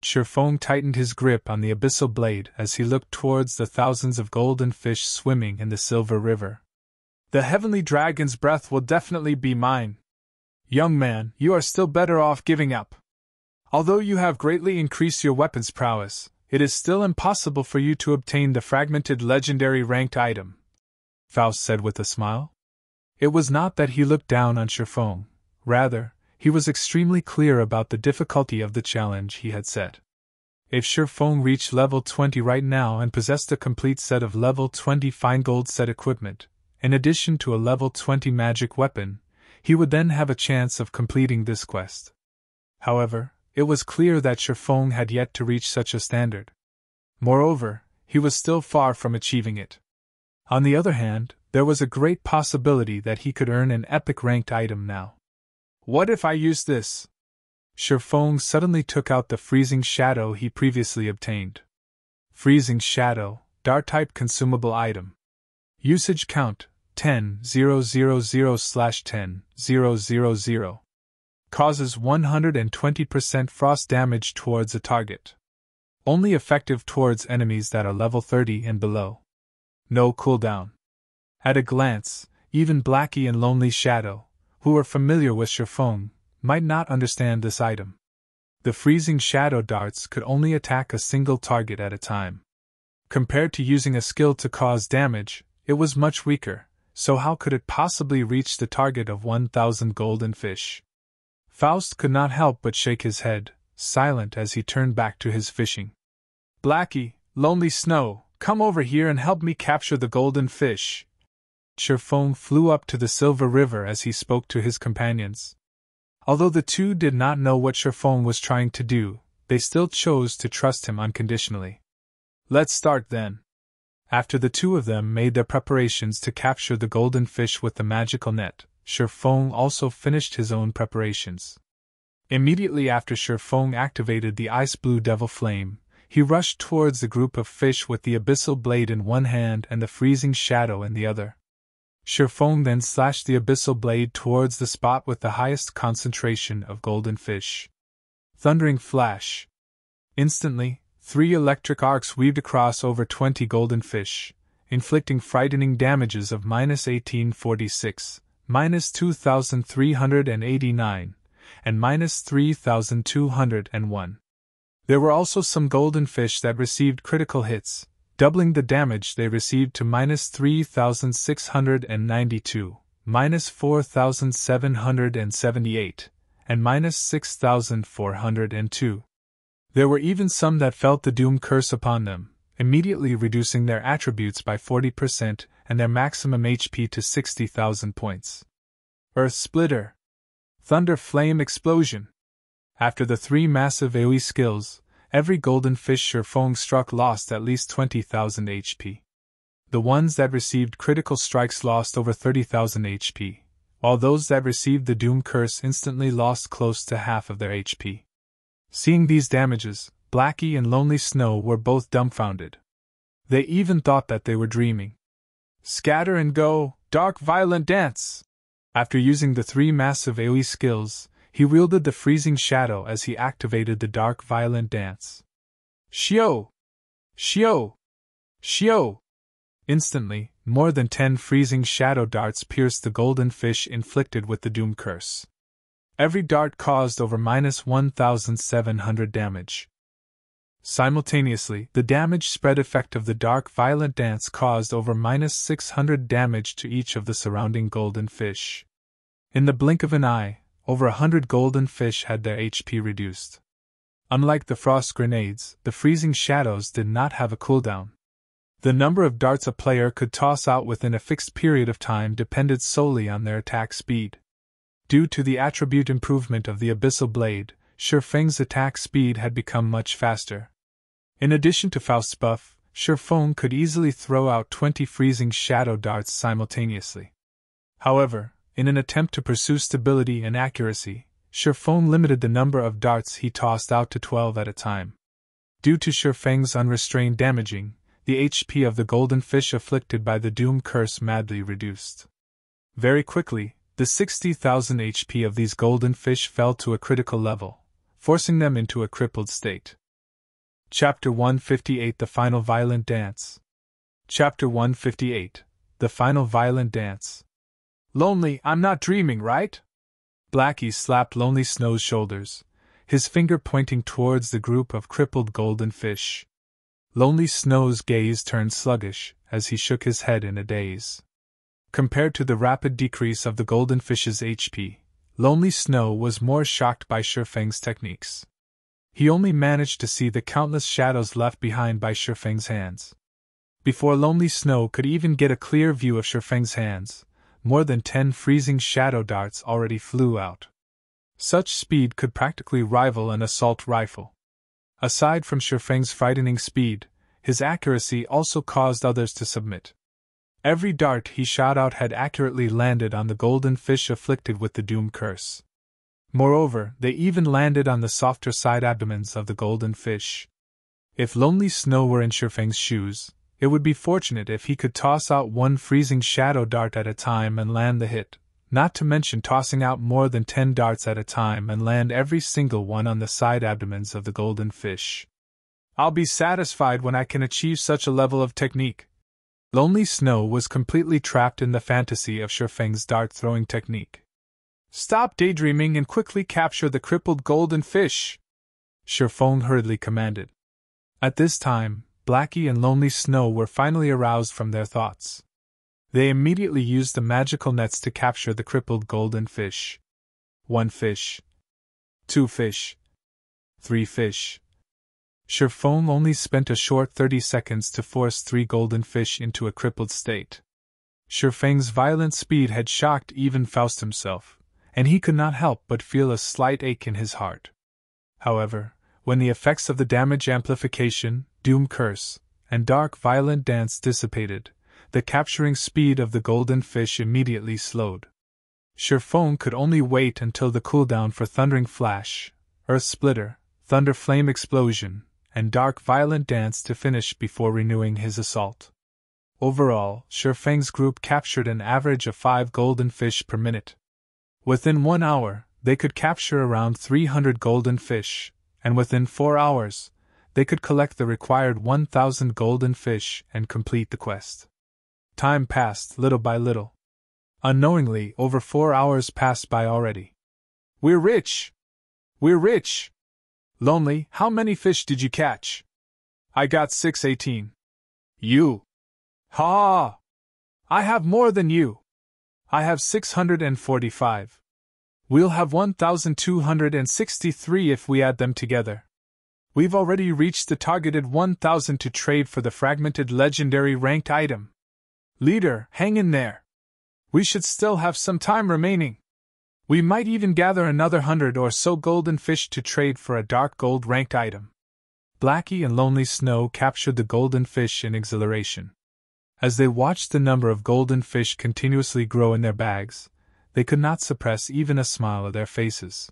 Sherfone tightened his grip on the Abyssal Blade as he looked towards the thousands of golden fish swimming in the Silver River. The Heavenly Dragon's breath will definitely be mine. Young man, you are still better off giving up. Although you have greatly increased your weapon's prowess, it is still impossible for you to obtain the fragmented legendary ranked item, Faust said with a smile. It was not that he looked down on Sherfone, rather, he was extremely clear about the difficulty of the challenge he had set. If Sherfone reached level 20 right now and possessed a complete set of level 20 fine gold set equipment, in addition to a level 20 magic weapon, he would then have a chance of completing this quest. However, it was clear that Sherfone had yet to reach such a standard. Moreover, he was still far from achieving it. On the other hand, there was a great possibility that he could earn an epic ranked item now. What if I use this? Sherfone suddenly took out the Freezing Shadow he previously obtained. Freezing Shadow, Dart-type consumable item. Usage count, 10,000/10,000. Causes 120% frost damage towards a target. Only effective towards enemies that are level 30 and below. No cooldown. At a glance, even Blackie and Lonely Shadow, who were familiar with Sherfone, might not understand this item. The Freezing Shadow darts could only attack a single target at a time. Compared to using a skill to cause damage, it was much weaker, so how could it possibly reach the target of 1,000 golden fish? Faust could not help but shake his head, silent as he turned back to his fishing. Blackie, Lonely Snow, come over here and help me capture the golden fish. Sherfone flew up to the Silver River as he spoke to his companions. Although the two did not know what Sherfone was trying to do, they still chose to trust him unconditionally. Let's start then. After the two of them made their preparations to capture the golden fish with the magical net, Sherfone also finished his own preparations. Immediately after Sherfone activated the ice blue devil flame, he rushed towards the group of fish with the Abyssal Blade in one hand and the Freezing Shadow in the other. Sherfone then slashed the Abyssal Blade towards the spot with the highest concentration of golden fish. Thundering flash. Instantly, 3 electric arcs weaved across over 20 golden fish, inflicting frightening damages of -1846, -2389, and -3201. There were also some golden fish that received critical hits, doubling the damage they received to -3692, -4778, and -6402. There were even some that felt the doom curse upon them, immediately reducing their attributes by 40% and their maximum HP to 60,000 points. Earth Splitter. Thunder Flame Explosion. After the 3 massive AoE skills, Every golden fish Sherfong struck lost at least 20,000 HP. The ones that received critical strikes lost over 30,000 HP, while those that received the Doom Curse instantly lost close to half of their HP. Seeing these damages, Blackie and Lonely Snow were both dumbfounded. They even thought that they were dreaming. Scatter and go, Dark Violent Dance! After using the 3 massive AoE skills, he wielded the Freezing Shadow as he activated the Dark Violent Dance. Shio! Shio! Shio! Instantly, more than 10 freezing shadow darts pierced the golden fish inflicted with the Doom Curse. Every dart caused over -1,700 damage. Simultaneously, the damage spread effect of the Dark Violent Dance caused over -600 damage to each of the surrounding golden fish. In the blink of an eye, over 100 golden fish had their HP reduced. Unlike the frost grenades, the freezing shadows did not have a cooldown. The number of darts a player could toss out within a fixed period of time depended solely on their attack speed. Due to the attribute improvement of the Abyssal Blade, Sherfeng's attack speed had become much faster. In addition to Faust's buff, Sherfeng could easily throw out 20 freezing shadow darts simultaneously. However, in an attempt to pursue stability and accuracy, Sherfeng limited the number of darts he tossed out to 12 at a time. Due to Sherfeng's unrestrained damaging, the HP of the golden fish afflicted by the Doom Curse madly reduced. Very quickly, the 60,000 HP of these golden fish fell to a critical level, forcing them into a crippled state. Chapter 158 The Final Violent Dance. Chapter 158 The Final Violent Dance. Lonely, I'm not dreaming, right? Blackie slapped Lonely Snow's shoulders, his finger pointing towards the group of crippled golden fish. Lonely Snow's gaze turned sluggish as he shook his head in a daze. Compared to the rapid decrease of the golden fish's HP, Lonely Snow was more shocked by Sherfeng's techniques. He only managed to see the countless shadows left behind by Sherfeng's hands. Before Lonely Snow could even get a clear view of Sherfeng's hands, more than 10 freezing shadow darts already flew out. Such speed could practically rival an assault rifle. Aside from Sherfeng's frightening speed, his accuracy also caused others to submit. Every dart he shot out had accurately landed on the golden fish afflicted with the Doom Curse. Moreover, they even landed on the softer side abdomens of the golden fish. If Lonely Snow were in Sherfeng's shoes, it would be fortunate if he could toss out 1 freezing shadow dart at a time and land the hit, not to mention tossing out more than 10 darts at a time and land every single one on the side abdomens of the golden fish. I'll be satisfied when I can achieve such a level of technique. Lonely Snow was completely trapped in the fantasy of Sherfeng's dart-throwing technique. Stop daydreaming and quickly capture the crippled golden fish, Sherfeng hurriedly commanded. At this time, Blackie and Lonely Snow were finally aroused from their thoughts. They immediately used the magical nets to capture the crippled golden fish. 1 fish. 2 fish. 3 fish. Sherfeng only spent a short 30 seconds to force 3 golden fish into a crippled state. Sherfeng's violent speed had shocked even Faust himself, and he could not help but feel a slight ache in his heart. However, when the effects of the damage amplification, Doom Curse, and Dark Violent Dance dissipated, the capturing speed of the golden fish immediately slowed. Sherfeng could only wait until the cooldown for Thundering Flash, Earth Splitter, Thunder Flame Explosion, and Dark Violent Dance to finish before renewing his assault. Overall, Sherfeng's group captured an average of 5 golden fish per minute. Within 1 hour, they could capture around 300 golden fish, and within 4 hours, they could collect the required 1,000 golden fish and complete the quest. Time passed little by little. Unknowingly, over 4 hours passed by already. We're rich! We're rich! Lonely, how many fish did you catch? I got 618. You? Ha! I have more than you. I have 645. We'll have 1,263 if we add them together. We've already reached the targeted 1,000 to trade for the fragmented legendary ranked item. Leader, hang in there. We should still have some time remaining. We might even gather another 100 or so golden fish to trade for a dark gold ranked item. Blackie and Lonely Snow captured the golden fish in exhilaration. As they watched the number of golden fish continuously grow in their bags, they could not suppress even a smile of their faces.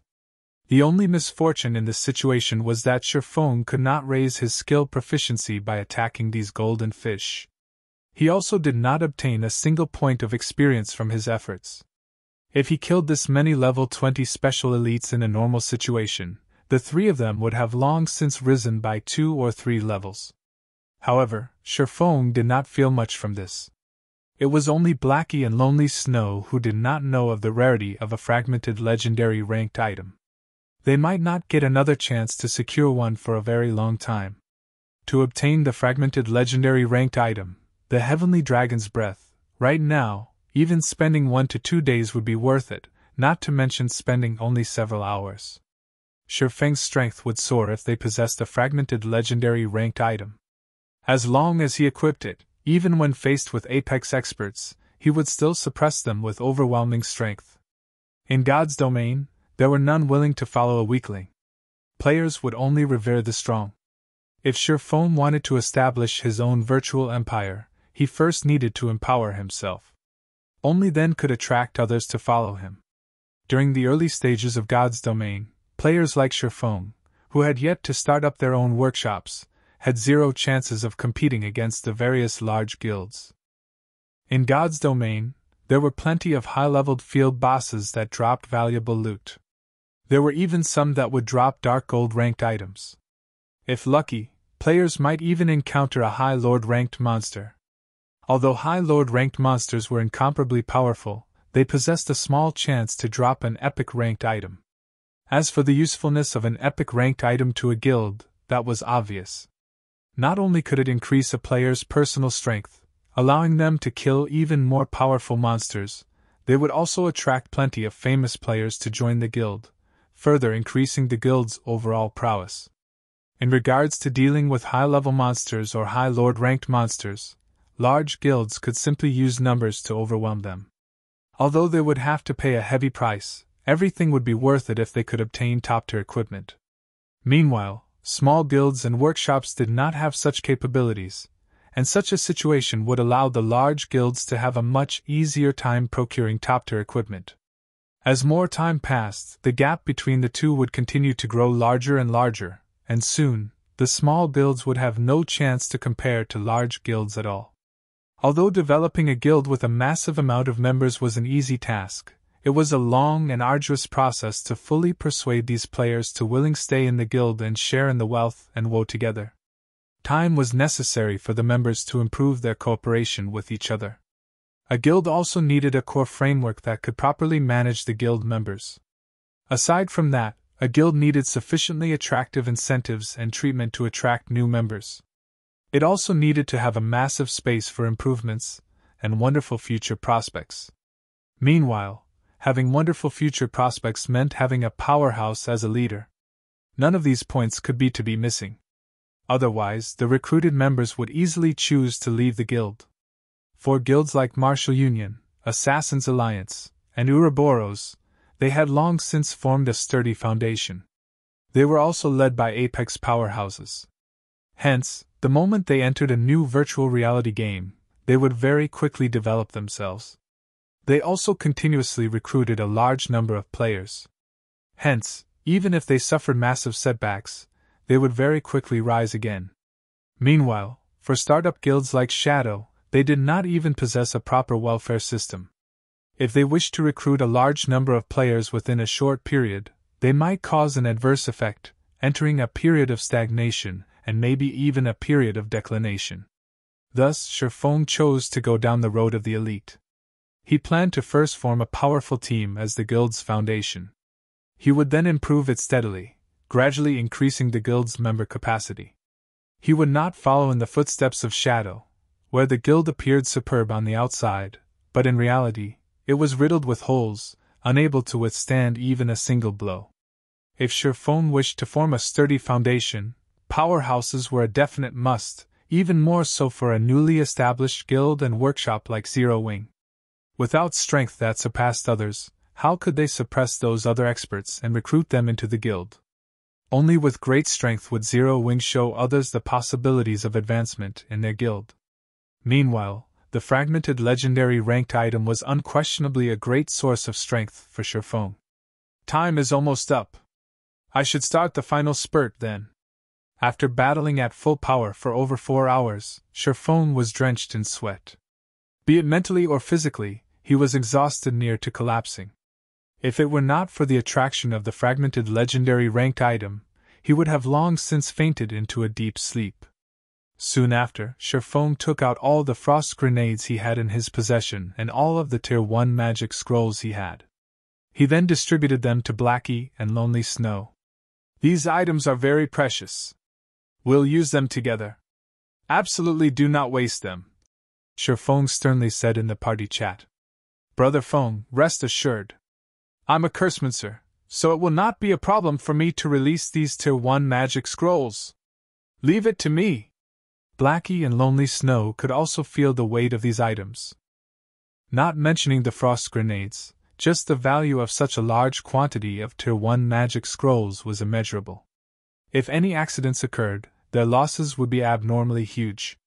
The only misfortune in this situation was that Sherfone could not raise his skill proficiency by attacking these golden fish. He also did not obtain a single point of experience from his efforts. If he killed this many level 20 special elites in a normal situation, the three of them would have long since risen by 2 or 3 levels. However, Sherfone did not feel much from this. It was only Blackie and Lonely Snow who did not know of the rarity of a fragmented legendary ranked item. They might not get another chance to secure one for a very long time. To obtain the fragmented legendary ranked item, the Heavenly Dragon's Breath, right now, even spending 1 to 2 days would be worth it, not to mention spending only several hours. Sherfeng's strength would soar if they possessed a fragmented legendary ranked item. As long as he equipped it, even when faced with apex experts, he would still suppress them with overwhelming strength. In God's domain, there were none willing to follow a weakling. Players would only revere the strong. If Sherfone wanted to establish his own virtual empire, he first needed to empower himself. Only then could attract others to follow him. During the early stages of God's domain, players like Sherfone, who had yet to start up their own workshops, had zero chances of competing against the various large guilds. In God's domain, there were plenty of high-leveled field bosses that dropped valuable loot. There were even some that would drop dark gold ranked items. If lucky, players might even encounter a High Lord ranked monster. Although High Lord ranked monsters were incomparably powerful, they possessed a small chance to drop an epic ranked item. As for the usefulness of an epic ranked item to a guild, that was obvious. Not only could it increase a player's personal strength, allowing them to kill even more powerful monsters, they would also attract plenty of famous players to join the guild, further increasing the guild's overall prowess. In regards to dealing with high-level monsters or High Lord-ranked monsters, large guilds could simply use numbers to overwhelm them. Although they would have to pay a heavy price, everything would be worth it if they could obtain top-tier equipment. Meanwhile, small guilds and workshops did not have such capabilities, and such a situation would allow the large guilds to have a much easier time procuring top-tier equipment. As more time passed, the gap between the two would continue to grow larger and larger, and soon, the small guilds would have no chance to compare to large guilds at all. Although developing a guild with a massive amount of members was an easy task, it was a long and arduous process to fully persuade these players to willing stay in the guild and share in the wealth and woe together. Time was necessary for the members to improve their cooperation with each other. A guild also needed a core framework that could properly manage the guild members. Aside from that, a guild needed sufficiently attractive incentives and treatment to attract new members. It also needed to have a massive space for improvements and wonderful future prospects. Meanwhile, having wonderful future prospects meant having a powerhouse as a leader. None of these points could be missing. Otherwise, the recruited members would easily choose to leave the guild. For guilds like Martial Union, Assassin's Alliance, and Ouroboros, they had long since formed a sturdy foundation. They were also led by apex powerhouses. Hence, the moment they entered a new virtual reality game, they would very quickly develop themselves. They also continuously recruited a large number of players. Hence, even if they suffered massive setbacks, they would very quickly rise again. Meanwhile, for startup guilds like Shadow, they did not even possess a proper welfare system. If they wished to recruit a large number of players within a short period, they might cause an adverse effect, entering a period of stagnation and maybe even a period of declination. Thus, Sherfone chose to go down the road of the elite. He planned to first form a powerful team as the guild's foundation. He would then improve it steadily, gradually increasing the guild's member capacity. He would not follow in the footsteps of Shadow, where the guild appeared superb on the outside, but in reality, it was riddled with holes, unable to withstand even a single blow. If Sherfone wished to form a sturdy foundation, powerhouses were a definite must, even more so for a newly established guild and workshop like Zero Wing. Without strength that surpassed others, how could they suppress those other experts and recruit them into the guild? Only with great strength would Zero Wing show others the possibilities of advancement in their guild. Meanwhile, the fragmented legendary ranked item was unquestionably a great source of strength for Shifeng. Time is almost up. I should start the final spurt then. After battling at full power for over 4 hours, Shifeng was drenched in sweat. Be it mentally or physically, he was exhausted near to collapsing. If it were not for the attraction of the fragmented legendary ranked item, he would have long since fainted into a deep sleep. Soon after, Shifeng took out all the frost grenades he had in his possession and all of the Tier 1 magic scrolls he had. He then distributed them to Blackie and Lonely Snow. These items are very precious. We'll use them together. Absolutely do not waste them, Shifeng sternly said in the party chat. Brother Feng, rest assured. I'm a cursemancer, so it will not be a problem for me to release these Tier 1 magic scrolls. Leave it to me. Blackie and Lonely Snow could also feel the weight of these items. Not mentioning the frost grenades, just the value of such a large quantity of Tier 1 magic scrolls was immeasurable. If any accidents occurred, their losses would be abnormally huge.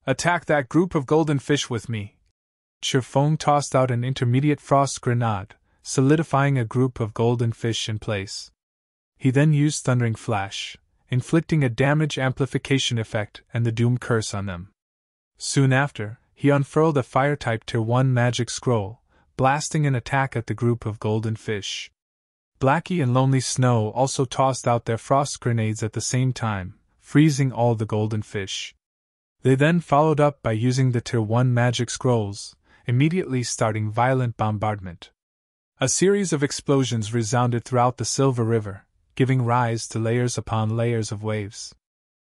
Attack that group of golden fish with me. Shifeng tossed out an intermediate frost grenade, solidifying a group of golden fish in place. He then used Thundering Flash, inflicting a damage amplification effect and the Doom Curse on them. Soon after, he unfurled a Fire-type Tier 1 magic scroll, blasting an attack at the group of golden fish. Blackie and Lonely Snow also tossed out their frost grenades at the same time, freezing all the golden fish. They then followed up by using the Tier 1 magic scrolls, immediately starting violent bombardment. A series of explosions resounded throughout the Silver River, giving rise to layers upon layers of waves.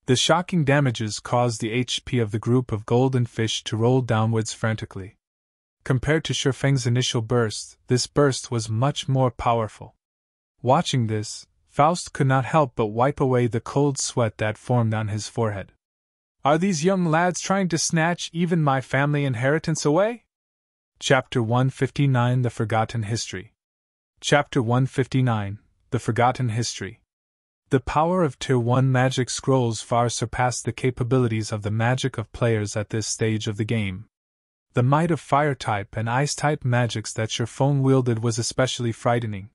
The shocking damages caused the HP of the group of golden fish to roll downwards frantically. Compared to Shifeng's initial burst, this burst was much more powerful. Watching this, Faust could not help but wipe away the cold sweat that formed on his forehead. Are these young lads trying to snatch even my family inheritance away? Chapter 159 The Forgotten History. Chapter 159 The Forgotten History. The power of Tier 1 magic scrolls far surpassed the capabilities of the magic of players at this stage of the game. The might of Fire-type and Ice-type magics that Shifeng wielded was especially frightening.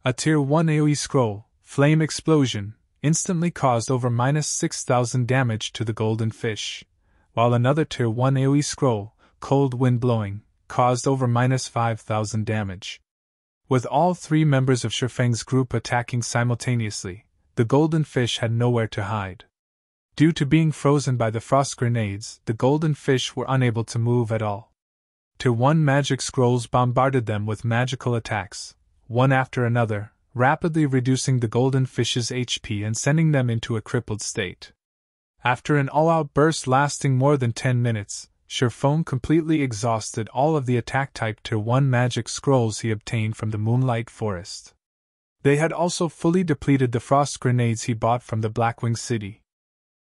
A Tier 1 AoE scroll, Flame Explosion, instantly caused over -6,000 damage to the golden fish, while another Tier 1 AoE scroll, Cold Wind Blowing, caused over -5,000 damage. With all 3 members of Shifeng's group attacking simultaneously, the golden fish had nowhere to hide. Due to being frozen by the frost grenades, the golden fish were unable to move at all. Tier 1 magic scrolls bombarded them with magical attacks, one after another, rapidly reducing the golden fish's HP and sending them into a crippled state. After an all-out burst lasting more than 10 minutes, Shifeng completely exhausted all of the attack-type Tier 1 magic scrolls he obtained from the Moonlight Forest. They had also fully depleted the frost grenades he bought from the Blackwing City.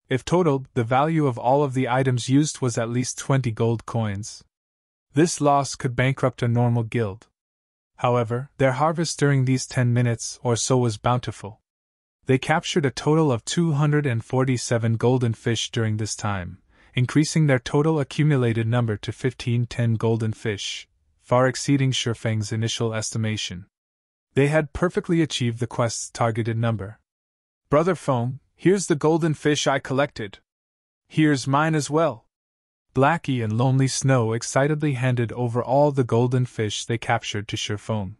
If totaled, the value of all of the items used was at least 20 gold coins. This loss could bankrupt a normal guild. However, their harvest during these 10 minutes or so was bountiful. They captured a total of 247 golden fish during this time, increasing their total accumulated number to 1510 golden fish, far exceeding Shifeng's initial estimation. They had perfectly achieved the quest's targeted number. Brother Feng, here's the golden fish I collected. Here's mine as well. Blackie and Lonely Snow excitedly handed over all the golden fish they captured to Shifeng.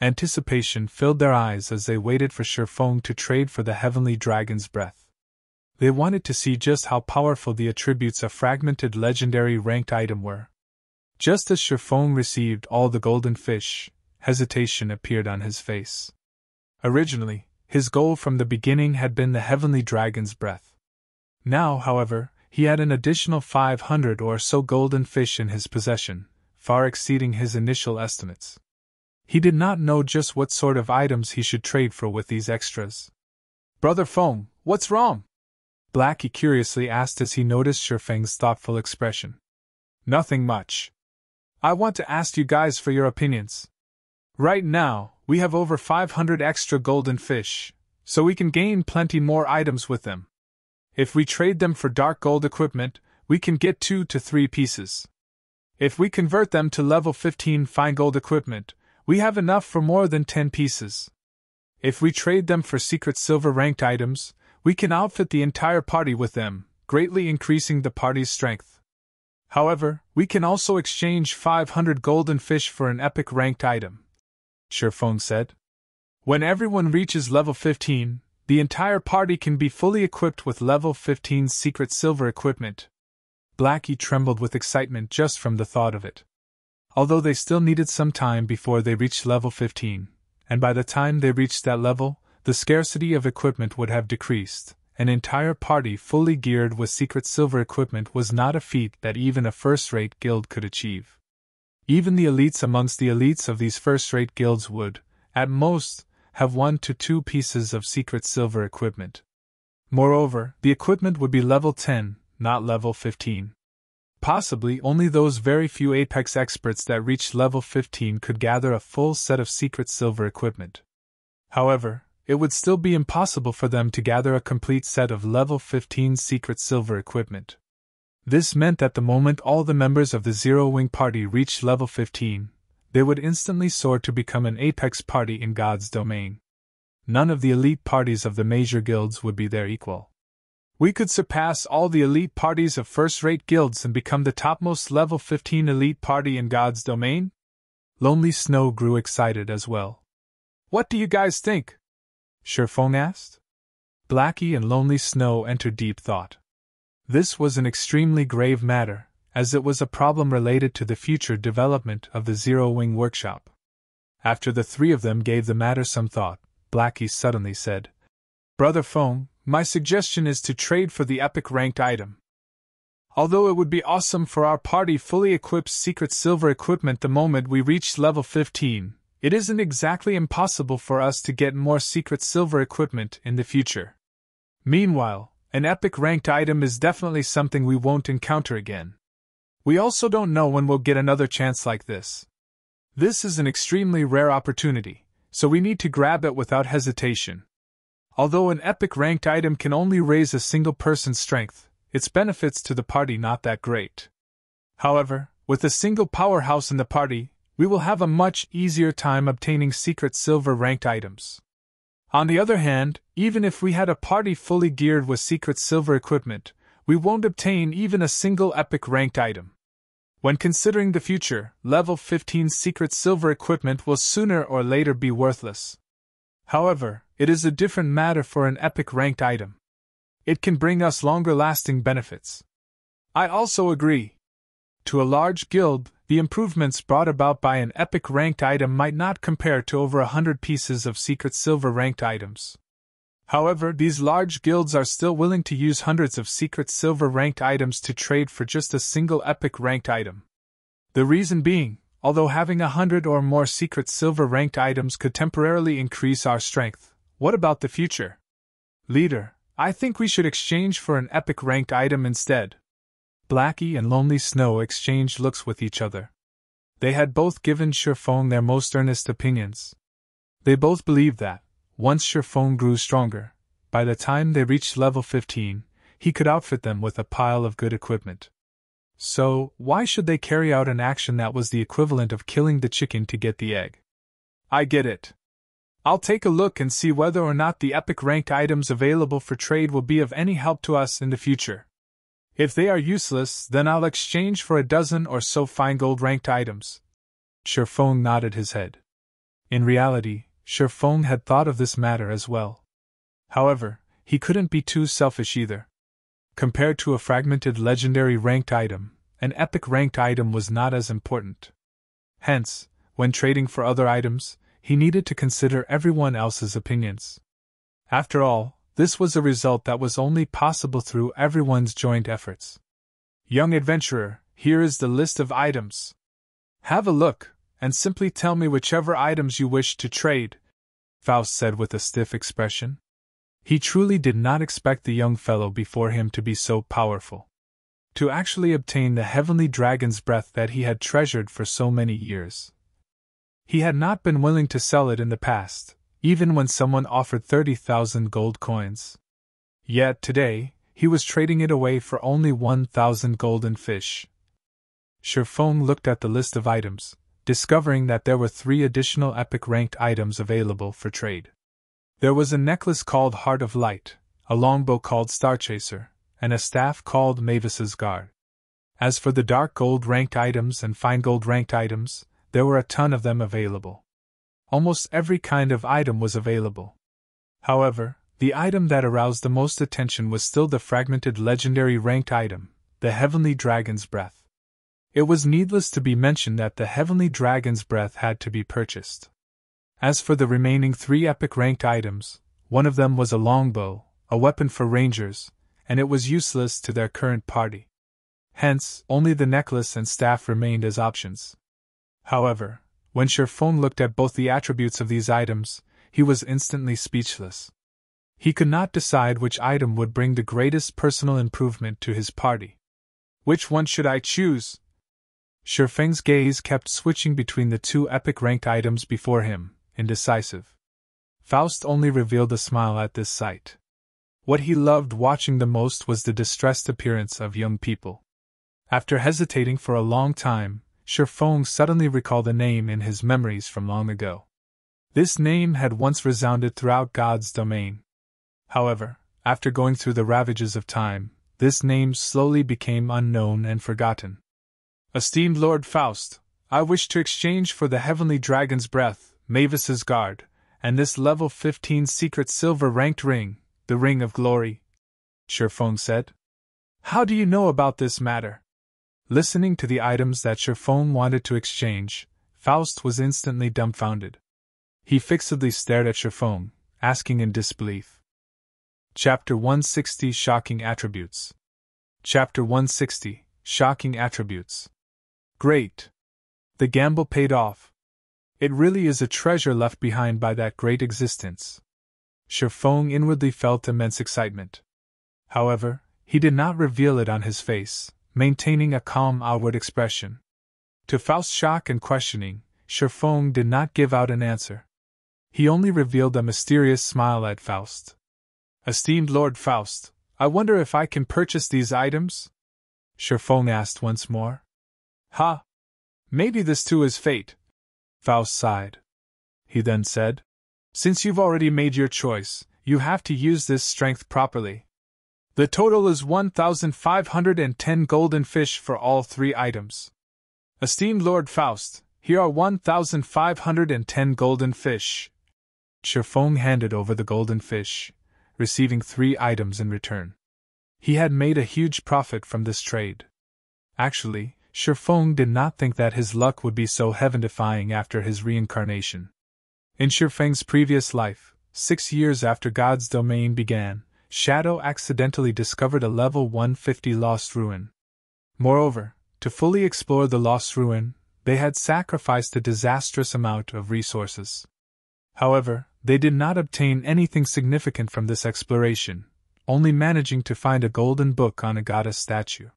Anticipation filled their eyes as they waited for Shifeng to trade for the heavenly dragon's breath. They wanted to see just how powerful the attributes of fragmented legendary ranked item were. Just as Shifeng received all the golden fish, hesitation appeared on his face. Originally, his goal from the beginning had been the heavenly dragon's breath. Now, however, he had an additional 500 or so golden fish in his possession, far exceeding his initial estimates. He did not know just what sort of items he should trade for with these extras. Brother Feng, what's wrong? Blackie curiously asked as he noticed Shifeng's thoughtful expression. Nothing much. I want to ask you guys for your opinions. Right now, we have over 500 extra golden fish, so we can gain plenty more items with them. If we trade them for dark gold equipment, we can get 2 to 3 pieces. If we convert them to level 15 fine gold equipment, we have enough for more than 10 pieces. If we trade them for secret silver ranked items, we can outfit the entire party with them, greatly increasing the party's strength. However, we can also exchange 500 golden fish for an epic ranked item, Shifeng said. When everyone reaches level 15, the entire party can be fully equipped with level 15 secret silver equipment. Blackie trembled with excitement just from the thought of it. Although they still needed some time before they reached level 15, and by the time they reached that level, the scarcity of equipment would have decreased. An entire party fully geared with secret silver equipment was not a feat that even a first-rate guild could achieve. Even the elites amongst the elites of these first-rate guilds would, at most, have 1 to 2 pieces of secret silver equipment. Moreover, the equipment would be level 10, not level 15. Possibly only those very few Apex experts that reached level 15 could gather a full set of secret silver equipment. However, it would still be impossible for them to gather a complete set of level 15 secret silver equipment. This meant that the moment all the members of the Zero Wing party reached level 15, they would instantly soar to become an Apex party in God's domain. None of the elite parties of the major guilds would be their equal. We could surpass all the elite parties of first-rate guilds and become the topmost level 15 elite party in God's domain? Lonely Snow grew excited as well. What do you guys think? Shifeng asked. Blackie and Lonely Snow entered deep thought. This was an extremely grave matter, as it was a problem related to the future development of the Zero Wing workshop. After the three of them gave the matter some thought, Blackie suddenly said, Brother Feng, my suggestion is to trade for the epic ranked item. Although it would be awesome for our party fully equipped secret silver equipment the moment we reach level 15, it isn't exactly impossible for us to get more secret silver equipment in the future. Meanwhile, an epic ranked item is definitely something we won't encounter again. We also don't know when we'll get another chance like this. This is an extremely rare opportunity, so we need to grab it without hesitation. Although an epic ranked item can only raise a single person's strength, its benefits to the party not that great. However, with a single powerhouse in the party, we will have a much easier time obtaining secret silver ranked items. On the other hand, even if we had a party fully geared with secret silver equipment, we won't obtain even a single epic ranked item. When considering the future, level 15 secret silver equipment will sooner or later be worthless. However, it is a different matter for an epic ranked item. It can bring us longer-lasting benefits. I also agree. To a large guild, the improvements brought about by an epic ranked item might not compare to over 100 pieces of secret silver ranked items. However, these large guilds are still willing to use hundreds of secret silver ranked items to trade for just a single epic ranked item. The reason being, although having 100 or more secret silver ranked items could temporarily increase our strength, what about the future? Leader, I think we should exchange for an epic ranked item instead. Blackie and Lonely Snow exchanged looks with each other. They had both given Shifeng their most earnest opinions. They both believed that, once Shifeng grew stronger, by the time they reached level 15, he could outfit them with a pile of good equipment. So, why should they carry out an action that was the equivalent of killing the chicken to get the egg? I get it. I'll take a look and see whether or not the epic ranked items available for trade will be of any help to us in the future. If they are useless, then I'll exchange for a dozen or so fine gold ranked items. Shifeng nodded his head. In reality, Shifeng had thought of this matter as well. However, he couldn't be too selfish either. Compared to a fragmented legendary ranked item, an epic ranked item was not as important. Hence, when trading for other items, he needed to consider everyone else's opinions. After all, this was a result that was only possible through everyone's joint efforts. Young adventurer, here is the list of items. Have a look, and simply tell me whichever items you wish to trade, Faust said with a stiff expression. He truly did not expect the young fellow before him to be so powerful. To actually obtain the heavenly dragon's breath that he had treasured for so many years. He had not been willing to sell it in the past, even when someone offered 30,000 gold coins. Yet today, he was trading it away for only 1,000 golden fish. Shifeng looked at the list of items, discovering that there were 3 additional epic ranked items available for trade. There was a necklace called Heart of Light, a longbow called Starchaser, and a staff called Mavis's Guard. As for the dark gold ranked items and fine gold ranked items, there were a ton of them available. Almost every kind of item was available. However, the item that aroused the most attention was still the fragmented legendary ranked item, the Heavenly Dragon's Breath. It was needless to be mentioned that the Heavenly Dragon's Breath had to be purchased. As for the remaining 3 epic ranked items, one of them was a longbow, a weapon for rangers, and it was useless to their current party. Hence, only the necklace and staff remained as options. However, when Shifeng looked at both the attributes of these items, he was instantly speechless. He could not decide which item would bring the greatest personal improvement to his party. Which one should I choose? Shifeng's gaze kept switching between the 2 epic ranked items before him, indecisive. Faust only revealed a smile at this sight. What he loved watching the most was the distressed appearance of young people. After hesitating for a long time, Shifeng suddenly recalled a name in his memories from long ago. This name had once resounded throughout God's domain. However, after going through the ravages of time, this name slowly became unknown and forgotten. Esteemed Lord Faust, I wish to exchange for the Heavenly Dragon's Breath, Mavis's Guard, and this level 15 secret silver-ranked ring, the Ring of Glory, Shifeng said. How do you know about this matter? Listening to the items that Shifeng wanted to exchange, Faust was instantly dumbfounded. He fixedly stared at Shifeng, asking in disbelief. Chapter 160 Shocking Attributes. Chapter 160 Shocking Attributes. Great! The gamble paid off. It really is a treasure left behind by that great existence. Shifeng inwardly felt immense excitement. However, he did not reveal it on his face, maintaining a calm outward expression. To Faust's shock and questioning, Shifeng did not give out an answer. He only revealed a mysterious smile at Faust. Esteemed Lord Faust, I wonder if I can purchase these items? Shifeng asked once more. Ha! Maybe this too is fate. Faust sighed. He then said, Since you've already made your choice, you have to use this strength properly. The total is 1,510 golden fish for all 3 items. Esteemed Lord Faust, here are 1,510 golden fish. Shifeng handed over the golden fish, receiving 3 items in return. He had made a huge profit from this trade. Actually, Shifeng did not think that his luck would be so heaven-defying after his reincarnation. In Shifeng's previous life, 6 years after God's domain began, Shadow accidentally discovered a level 150 lost ruin. Moreover, to fully explore the lost ruin, they had sacrificed a disastrous amount of resources. However, they did not obtain anything significant from this exploration, only managing to find a golden book on a goddess statue.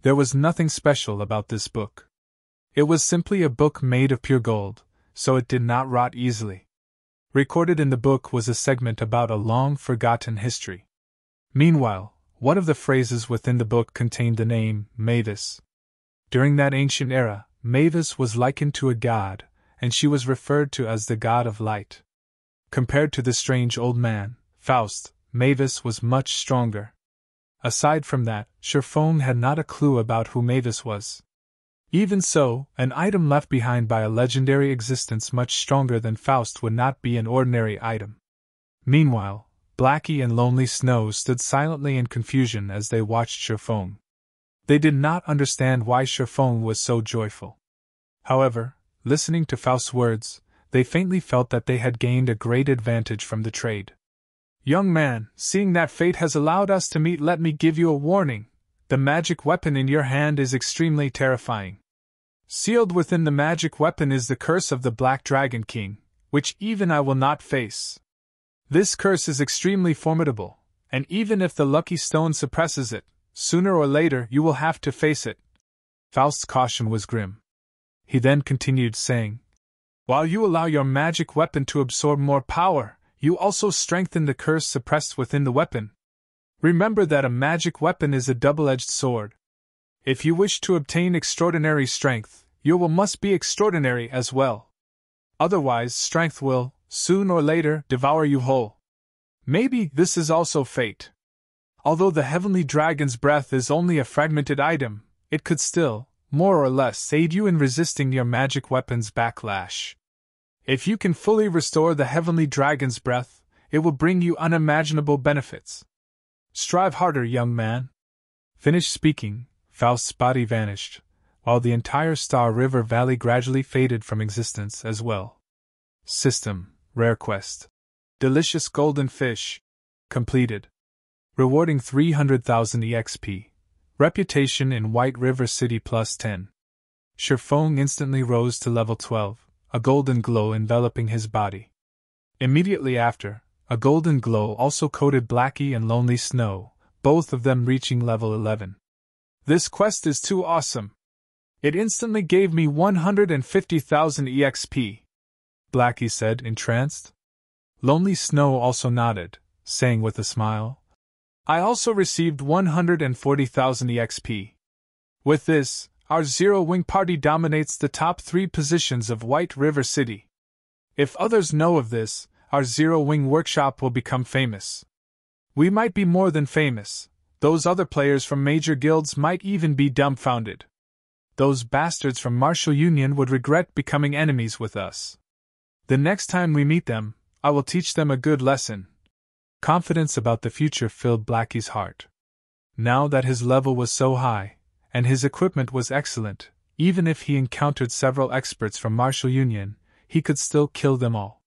There was nothing special about this book. It was simply a book made of pure gold, so it did not rot easily. Recorded in the book was a segment about a long-forgotten history. Meanwhile, one of the phrases within the book contained the name Mavis. During that ancient era, Mavis was likened to a god, and she was referred to as the god of light. Compared to the strange old man, Faust, Mavis was much stronger. Aside from that, Shifeng had not a clue about who Mavis was. Even so, an item left behind by a legendary existence much stronger than Faust would not be an ordinary item. Meanwhile, Blackie and Lonely Snow stood silently in confusion as they watched Shifeng. They did not understand why Shifeng was so joyful. However, listening to Faust's words, they faintly felt that they had gained a great advantage from the trade. Young man, seeing that fate has allowed us to meet, let me give you a warning. The magic weapon in your hand is extremely terrifying. Sealed within the magic weapon is the curse of the Black Dragon King, which even I will not face. This curse is extremely formidable, and even if the lucky stone suppresses it, sooner or later you will have to face it. Faust's caution was grim. He then continued saying, While you allow your magic weapon to absorb more power, you also strengthen the curse suppressed within the weapon. Remember that a magic weapon is a double-edged sword. If you wish to obtain extraordinary strength, your will must be extraordinary as well. Otherwise, strength will, soon or later, devour you whole. Maybe this is also fate. Although the Heavenly Dragon's breath is only a fragmented item, it could still, more or less, aid you in resisting your magic weapon's backlash. If you can fully restore the Heavenly Dragon's breath, it will bring you unimaginable benefits. Strive harder, young man. Finished speaking, Faust's body vanished, while the entire Star River Valley gradually faded from existence as well. System, Rare Quest. Delicious Golden Fish. Completed. Rewarding 300,000 EXP. Reputation in White River City plus 10. Shifeng instantly rose to level 12, a golden glow enveloping his body. Immediately after, a golden glow also coated Blackie and Lonely Snow, both of them reaching level 11. This quest is too awesome. It instantly gave me 150,000 EXP. Blackie said, entranced. Lonely Snow also nodded, saying with a smile, I also received 140,000 EXP. With this, our Zero-Wing party dominates the top 3 positions of White River City. If others know of this, our Zero-Wing workshop will become famous. We might be more than famous. Those other players from major guilds might even be dumbfounded. Those bastards from Martial Union would regret becoming enemies with us. The next time we meet them, I will teach them a good lesson. Confidence about the future filled Blackie's heart. Now that his level was so high, and his equipment was excellent, even if he encountered several experts from Martial Union, he could still kill them all.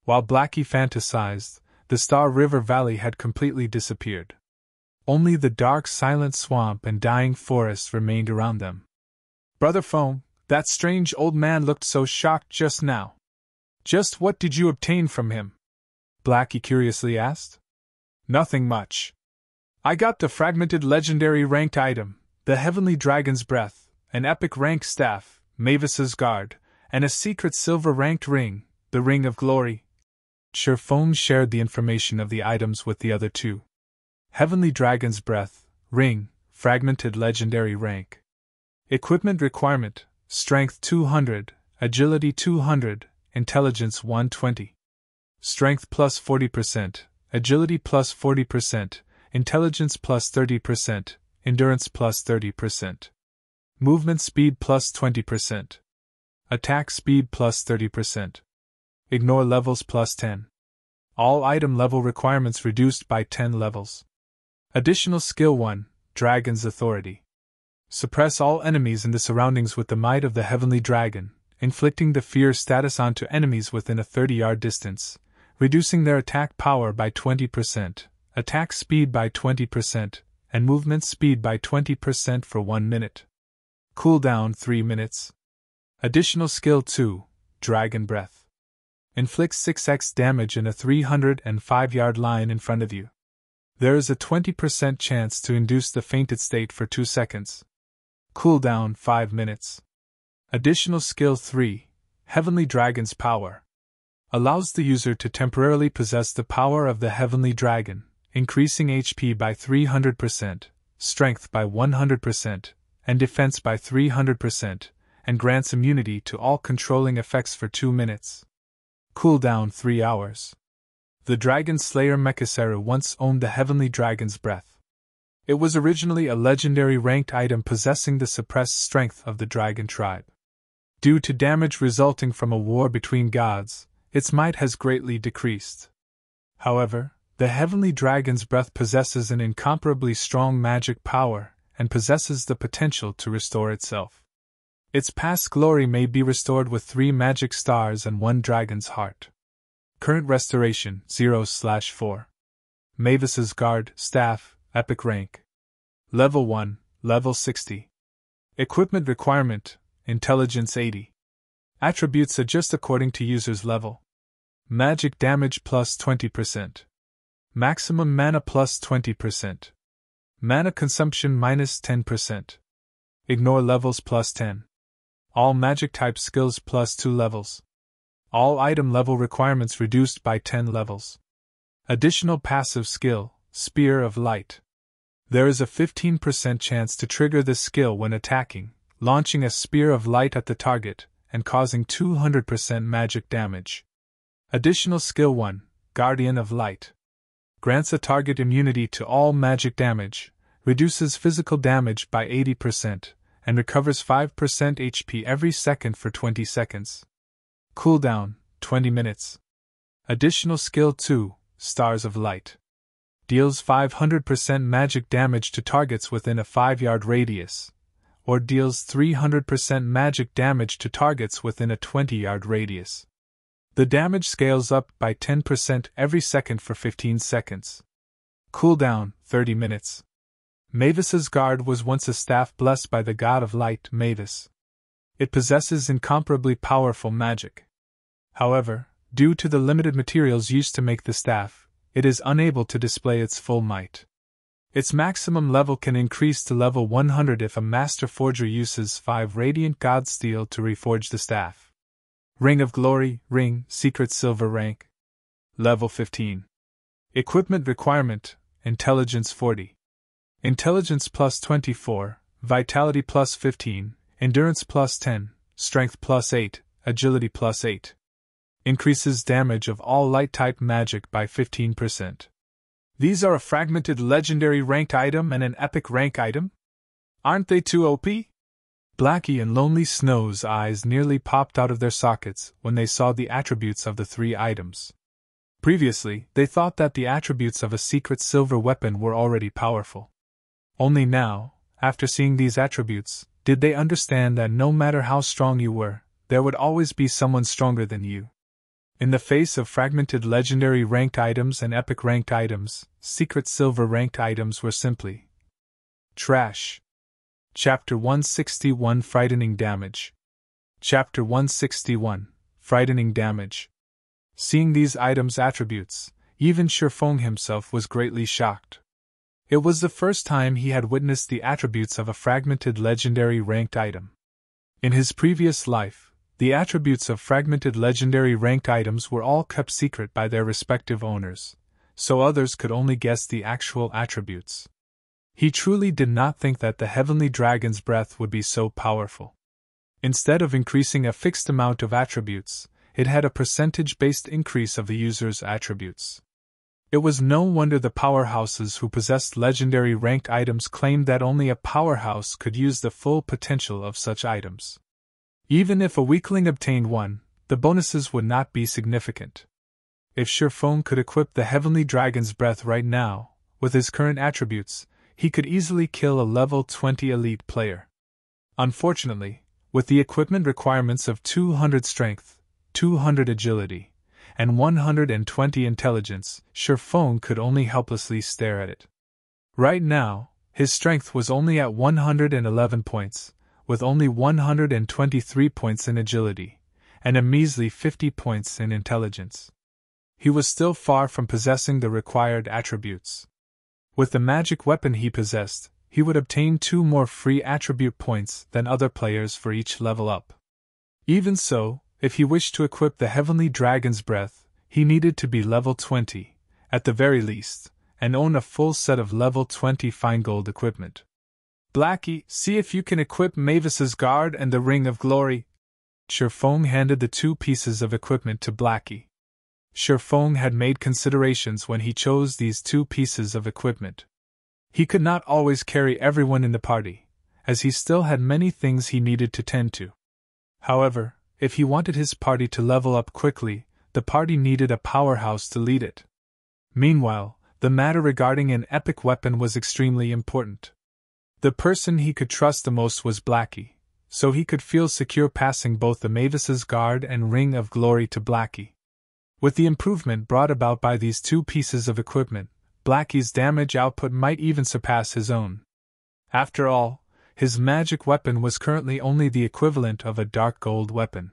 While Blackie fantasized, the Star River Valley had completely disappeared. Only the dark, silent swamp and dying forests remained around them. Brother Feng, that strange old man looked so shocked just now. Just what did you obtain from him? Blackie curiously asked. Nothing much. I got the fragmented legendary ranked item, the Heavenly Dragon's Breath, an epic rank staff, Mavis's Guard, and a secret silver ranked ring, the Ring of Glory. Shifeng shared the information of the items with the other two. Heavenly Dragon's Breath, ring, fragmented legendary rank. Equipment requirement, strength 200, agility 200, intelligence 120. Strength plus 40%, agility plus 40%, intelligence plus 30%, endurance plus 30%. Movement speed plus 20%. Attack speed plus 30%. Ignore levels plus 10. All item level requirements reduced by 10 levels. Additional skill 1, Dragon's Authority. Suppress all enemies in the surroundings with the might of the Heavenly Dragon, inflicting the fear status onto enemies within a 30-yard distance, reducing their attack power by 20%, attack speed by 20%, and movement speed by 20% for 1 minute. Cooldown 3 minutes. Additional skill 2, Dragon Breath. Inflicts 6x damage in a 305-yard line in front of you. There is a 20% chance to induce the fainted state for 2 seconds. Cooldown 5 minutes. Additional skill 3, Heavenly Dragon's Power. Allows the user to temporarily possess the power of the Heavenly Dragon, increasing HP by 300%, strength by 100%, and defense by 300%, and grants immunity to all controlling effects for 2 minutes. Cooldown 3 hours. The Dragon Slayer Mechasaru once owned the Heavenly Dragon's Breath. It was originally a legendary ranked item possessing the suppressed strength of the Dragon tribe. Due to damage resulting from a war between gods, its might has greatly decreased. However, the Heavenly Dragon's Breath possesses an incomparably strong magic power and possesses the potential to restore itself. Its past glory may be restored with 3 magic stars and 1 dragon's heart. Current restoration 0/4. Mavis's Guard, Staff, Epic Rank. Level 1, Level 60. Equipment requirement, Intelligence 80. Attributes adjust according to user's level. Magic damage plus 20%. Maximum mana plus 20%. Mana consumption minus 10%. Ignore levels plus 10. All magic type skills plus 2 levels. All item level requirements reduced by 10 levels. Additional passive skill, Spear of Light. There is a 15% chance to trigger this skill when attacking, launching a Spear of Light at the target, and causing 200% magic damage. Additional skill 1, Guardian of Light. Grants a target immunity to all magic damage, reduces physical damage by 80%, and recovers 5% HP every second for 20 seconds. Cooldown, 20 minutes. Additional skill 2, Stars of Light. Deals 500% magic damage to targets within a 5-yard radius, or deals 300% magic damage to targets within a 20-yard radius. The damage scales up by 10% every second for 15 seconds. Cooldown, 30 minutes. Mavis's Guard was once a staff blessed by the god of light, Mavis. It possesses incomparably powerful magic. However, due to the limited materials used to make the staff, it is unable to display its full might. Its maximum level can increase to level 100 if a Master Forger uses 5 Radiant God Steel to reforge the staff. Ring of Glory, Ring, Secret Silver Rank. Level 15. Equipment requirement, Intelligence 40. Intelligence plus 24, Vitality plus 15, Endurance plus 10, Strength plus 8, Agility plus 8. Increases damage of all light-type magic by 15%. These are a fragmented legendary ranked item and an epic rank item? Aren't they too OP? Blackie and Lonely Snow's eyes nearly popped out of their sockets when they saw the attributes of the 3 items. Previously, they thought that the attributes of a secret silver weapon were already powerful. Only now, after seeing these attributes, did they understand that no matter how strong you were, there would always be someone stronger than you. In the face of fragmented legendary ranked items and epic ranked items, secret silver ranked items were simply trash. Chapter 161 Frightening Damage. Chapter 161 Frightening Damage. Seeing these items' attributes, even Shifeng himself was greatly shocked. It was the first time he had witnessed the attributes of a fragmented legendary ranked item. In his previous life, the attributes of fragmented legendary ranked items were all kept secret by their respective owners, so others could only guess the actual attributes. He truly did not think that the Heavenly Dragon's breath would be so powerful. Instead of increasing a fixed amount of attributes, it had a percentage-based increase of the user's attributes. It was no wonder the powerhouses who possessed legendary ranked items claimed that only a powerhouse could use the full potential of such items. Even if a weakling obtained one, the bonuses would not be significant. If Shifeng could equip the Heavenly Dragon's breath right now, with his current attributes, he could easily kill a level 20 elite player. Unfortunately, with the equipment requirements of 200 strength, 200 agility, and 120 intelligence, Shifeng could only helplessly stare at it. Right now, his strength was only at 111 points, with only 123 points in agility, and a measly 50 points in intelligence. He was still far from possessing the required attributes. With the magic weapon he possessed, he would obtain 2 more free attribute points than other players for each level up. Even so, if he wished to equip the Heavenly Dragon's breath, he needed to be level 20, at the very least, and own a full set of level 20 fine gold equipment. Blackie, see if you can equip Mavis's Guard and the Ring of Glory. Shifeng handed the 2 pieces of equipment to Blackie. Shifeng had made considerations when he chose these 2 pieces of equipment. He could not always carry everyone in the party, as he still had many things he needed to tend to. However, if he wanted his party to level up quickly, the party needed a powerhouse to lead it. Meanwhile, the matter regarding an epic weapon was extremely important. The person he could trust the most was Blackie, so he could feel secure passing both the Mavis's Guard and Ring of Glory to Blackie. With the improvement brought about by these 2 pieces of equipment, Blackie's damage output might even surpass his own. After all, his magic weapon was currently only the equivalent of a dark gold weapon.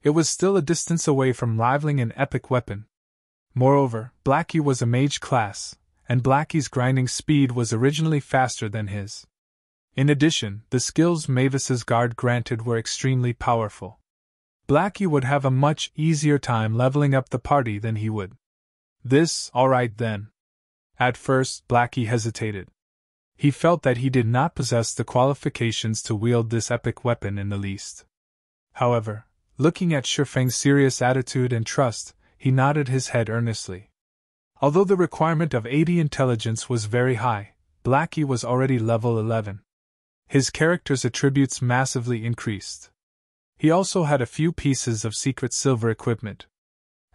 It was still a distance away from rivaling an epic weapon. Moreover, Blackie was a mage class, and Blackie's grinding speed was originally faster than his. In addition, the skills Mavis's Guard granted were extremely powerful. Blackie would have a much easier time leveling up the party than he would. This, alright then. At first, Blackie hesitated. He felt that he did not possess the qualifications to wield this epic weapon in the least. However, looking at Shifeng's serious attitude and trust, he nodded his head earnestly. Although the requirement of 80 intelligence was very high, Blackie was already level 11. His character's attributes massively increased. He also had a few pieces of secret silver equipment.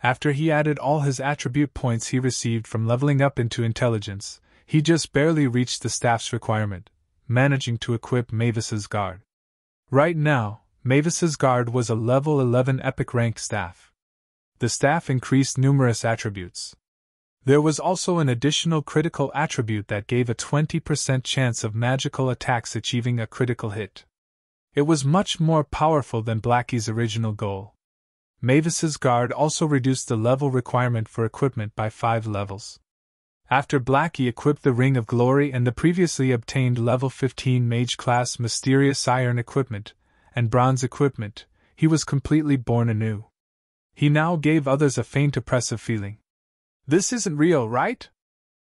After he added all his attribute points he received from leveling up into intelligence, he just barely reached the staff's requirement, managing to equip Mavis's guard. Right now, Mavis's guard was a level 11 epic ranked staff. The staff increased numerous attributes. There was also an additional critical attribute that gave a 20% chance of magical attacks achieving a critical hit. It was much more powerful than Blackie's original goal. Mavis's guard also reduced the level requirement for equipment by 5 levels. After Blackie equipped the Ring of Glory and the previously obtained level 15 mage class mysterious iron equipment and bronze equipment, he was completely born anew. He now gave others a faint oppressive feeling. This isn't real, right?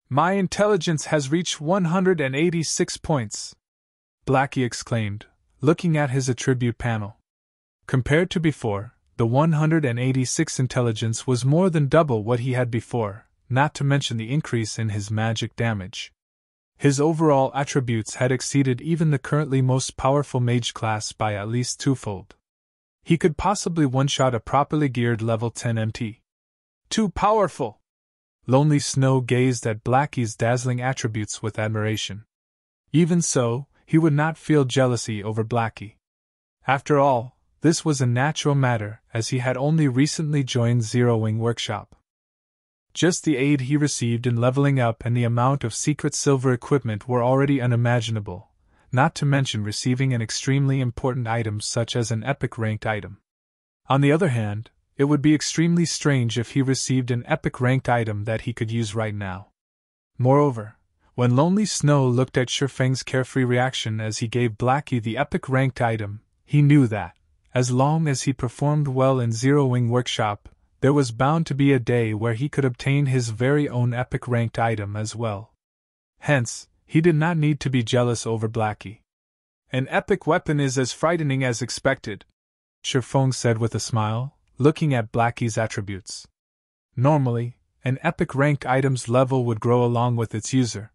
My intelligence has reached 186 points, Blackie exclaimed, looking at his attribute panel. Compared to before, the 186 intelligence was more than double what he had before, not to mention the increase in his magic damage. His overall attributes had exceeded even the currently most powerful mage class by at least twofold. He could possibly one-shot a properly geared level 10 MT. Too powerful! Lonely Snow gazed at Blackie's dazzling attributes with admiration. Even so, he would not feel jealousy over Blackie. After all, this was a natural matter, as he had only recently joined Zero Wing Workshop. Just the aid he received in leveling up and the amount of secret silver equipment were already unimaginable, not to mention receiving an extremely important item such as an epic ranked item. On the other hand, it would be extremely strange if he received an epic ranked item that he could use right now. Moreover, when Lonely Snow looked at Shifeng's carefree reaction as he gave Blackie the epic ranked item, he knew that, as long as he performed well in Zero Wing Workshop, there was bound to be a day where he could obtain his very own epic ranked item as well. Hence, he did not need to be jealous over Blackie. An epic weapon is as frightening as expected, Shifeng said with a smile, looking at Blackie's attributes. Normally, an epic ranked item's level would grow along with its user.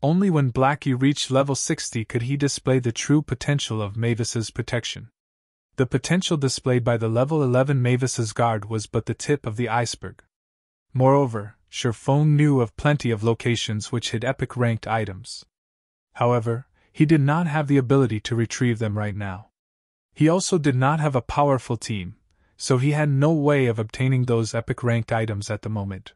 Only when Blackie reached level 60 could he display the true potential of Mavis's protection. The potential displayed by the level 11 Mavis's guard was but the tip of the iceberg. Moreover, Shifeng knew of plenty of locations which hid epic ranked items. However, he did not have the ability to retrieve them right now. He also did not have a powerful team, so he had no way of obtaining those epic ranked items at the moment.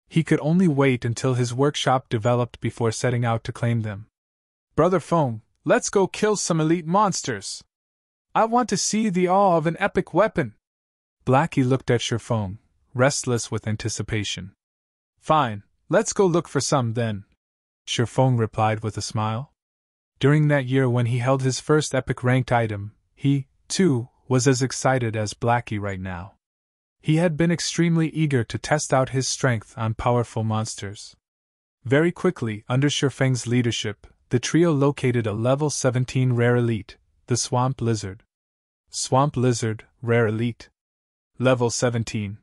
He could only wait until his workshop developed before setting out to claim them. Brother Feng, let's go kill some elite monsters! I want to see the awe of an epic weapon! Blackie looked at Shifeng, restless with anticipation. Fine, let's go look for some then, Shifeng replied with a smile. During that year when he held his first epic ranked item, he, too, was as excited as Blackie right now. He had been extremely eager to test out his strength on powerful monsters. Very quickly, under Shifeng's leadership, the trio located a level 17 rare elite, the Swamp Lizard. Swamp Lizard, rare elite. Level 17.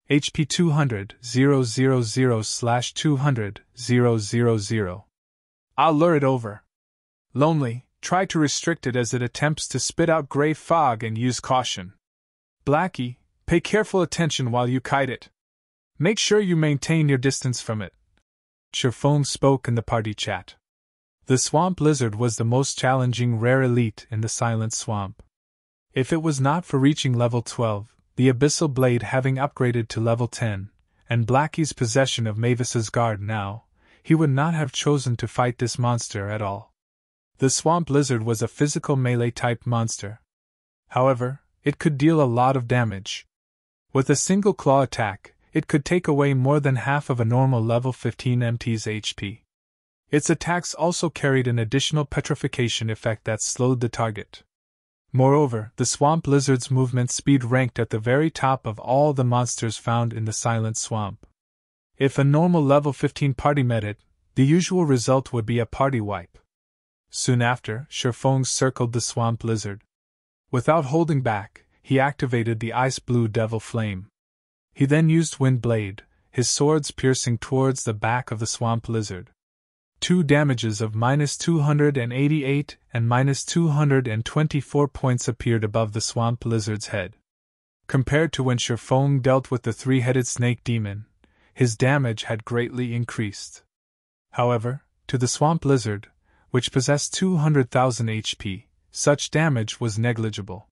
HP 200,000/200,000. I'll lure it over. Lonely, try to restrict it as it attempts to spit out gray fog and use caution. Blackie, pay careful attention while you kite it. Make sure you maintain your distance from it. Shifeng spoke in the party chat. The Swamp Lizard was the most challenging rare elite in the Silent Swamp. If it was not for reaching level 12, the Abyssal Blade having upgraded to level 10, and Blackie's possession of Mavis's guard now, he would not have chosen to fight this monster at all. The Swamp Lizard was a physical melee-type monster. However, it could deal a lot of damage. With a single claw attack, it could take away more than half of a normal level 15 MT's HP. Its attacks also carried an additional petrification effect that slowed the target. Moreover, the swamp lizard's movement speed ranked at the very top of all the monsters found in the Silent Swamp. If a normal level 15 party met it, the usual result would be a party wipe. Soon after, Sherfong circled the swamp lizard. Without holding back, he activated the ice blue devil flame. He then used Wind Blade, his swords piercing towards the back of the swamp lizard. 2 damages of -288 and -224 points appeared above the swamp lizard's head. Compared to when Sherfong dealt with the 3-headed snake demon, his damage had greatly increased. However, to the swamp lizard, which possessed 200,000 HP, such damage was negligible.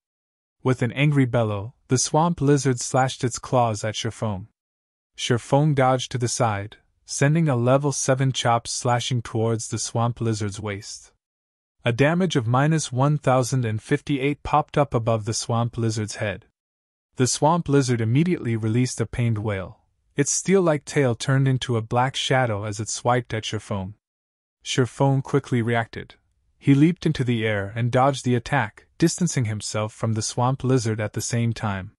With an angry bellow, the swamp lizard slashed its claws at Sherfong. Sherfong dodged to the side, sending a level 7 chop slashing towards the swamp lizard's waist. A damage of -1058 popped up above the swamp lizard's head. The swamp lizard immediately released a pained wail. Its steel-like tail turned into a black shadow as it swiped at Sherfong. Sherfong quickly reacted. He leaped into the air and dodged the attack, distancing himself from the swamp lizard at the same time.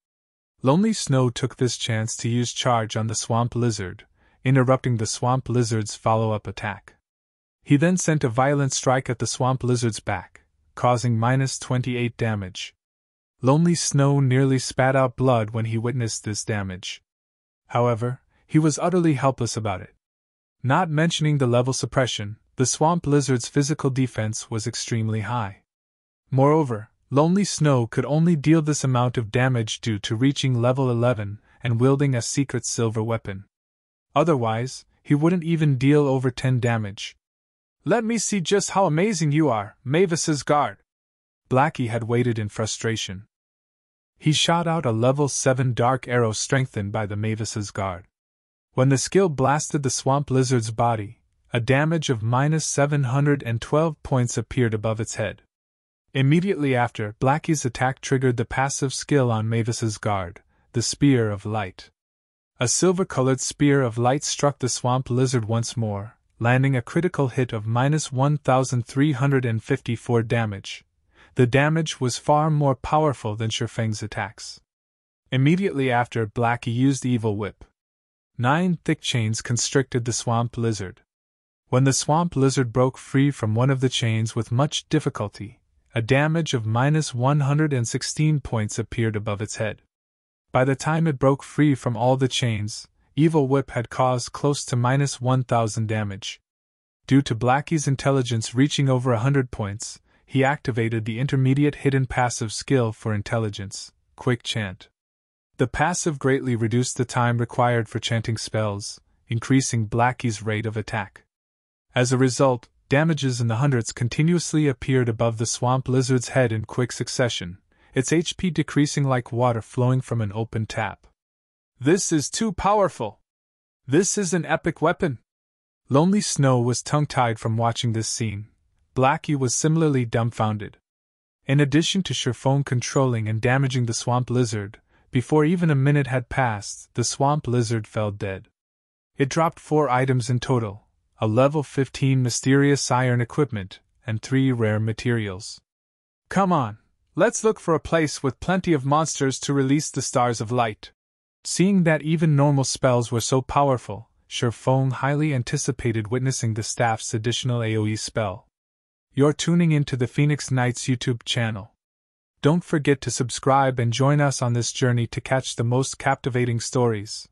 Lonely Snow took this chance to use charge on the swamp lizard, interrupting the swamp lizard's follow-up attack. He then sent a violent strike at the swamp lizard's back, causing -28 damage. Lonely Snow nearly spat out blood when he witnessed this damage. However, he was utterly helpless about it. Not mentioning the level suppression, the swamp lizard's physical defense was extremely high. Moreover, Lonely Snow could only deal this amount of damage due to reaching level 11 and wielding a secret silver weapon. Otherwise, he wouldn't even deal over 10 damage. "Let me see just how amazing you are, Mavis's guard!" Blackie had waited in frustration. He shot out a level 7 dark arrow strengthened by the Mavis's guard. When the skill blasted the swamp lizard's body, a damage of -712 points appeared above its head. Immediately after, Blackie's attack triggered the passive skill on Mavis's guard, the Spear of Light. A silver-colored spear of light struck the swamp lizard once more, landing a critical hit of -1354 damage. The damage was far more powerful than Sherfeng's attacks. Immediately after, Blackie used Evil Whip. 9 thick chains constricted the swamp lizard. When the swamp lizard broke free from one of the chains with much difficulty, a damage of -116 points appeared above its head. By the time it broke free from all the chains, Evil Whip had caused close to -1000 damage. Due to Blackie's intelligence reaching over 100 points, he activated the intermediate hidden passive skill for intelligence, Quick Chant. The passive greatly reduced the time required for chanting spells, increasing Blackie's rate of attack. As a result, damages in the hundreds continuously appeared above the swamp lizard's head in quick succession, its HP decreasing like water flowing from an open tap. "This is too powerful! This is an epic weapon!" Lonely Snow was tongue-tied from watching this scene. Blackie was similarly dumbfounded. In addition to Sherfong controlling and damaging the swamp lizard, before even a minute had passed, the swamp lizard fell dead. It dropped 4 items in total, a level 15 mysterious iron equipment, and 3 rare materials. "Come on, let's look for a place with plenty of monsters to release the stars of light." Seeing that even normal spells were so powerful, Sherfong highly anticipated witnessing the staff's additional AoE spell. You're tuning into the Phoenix Knights YouTube channel. Don't forget to subscribe and join us on this journey to catch the most captivating stories.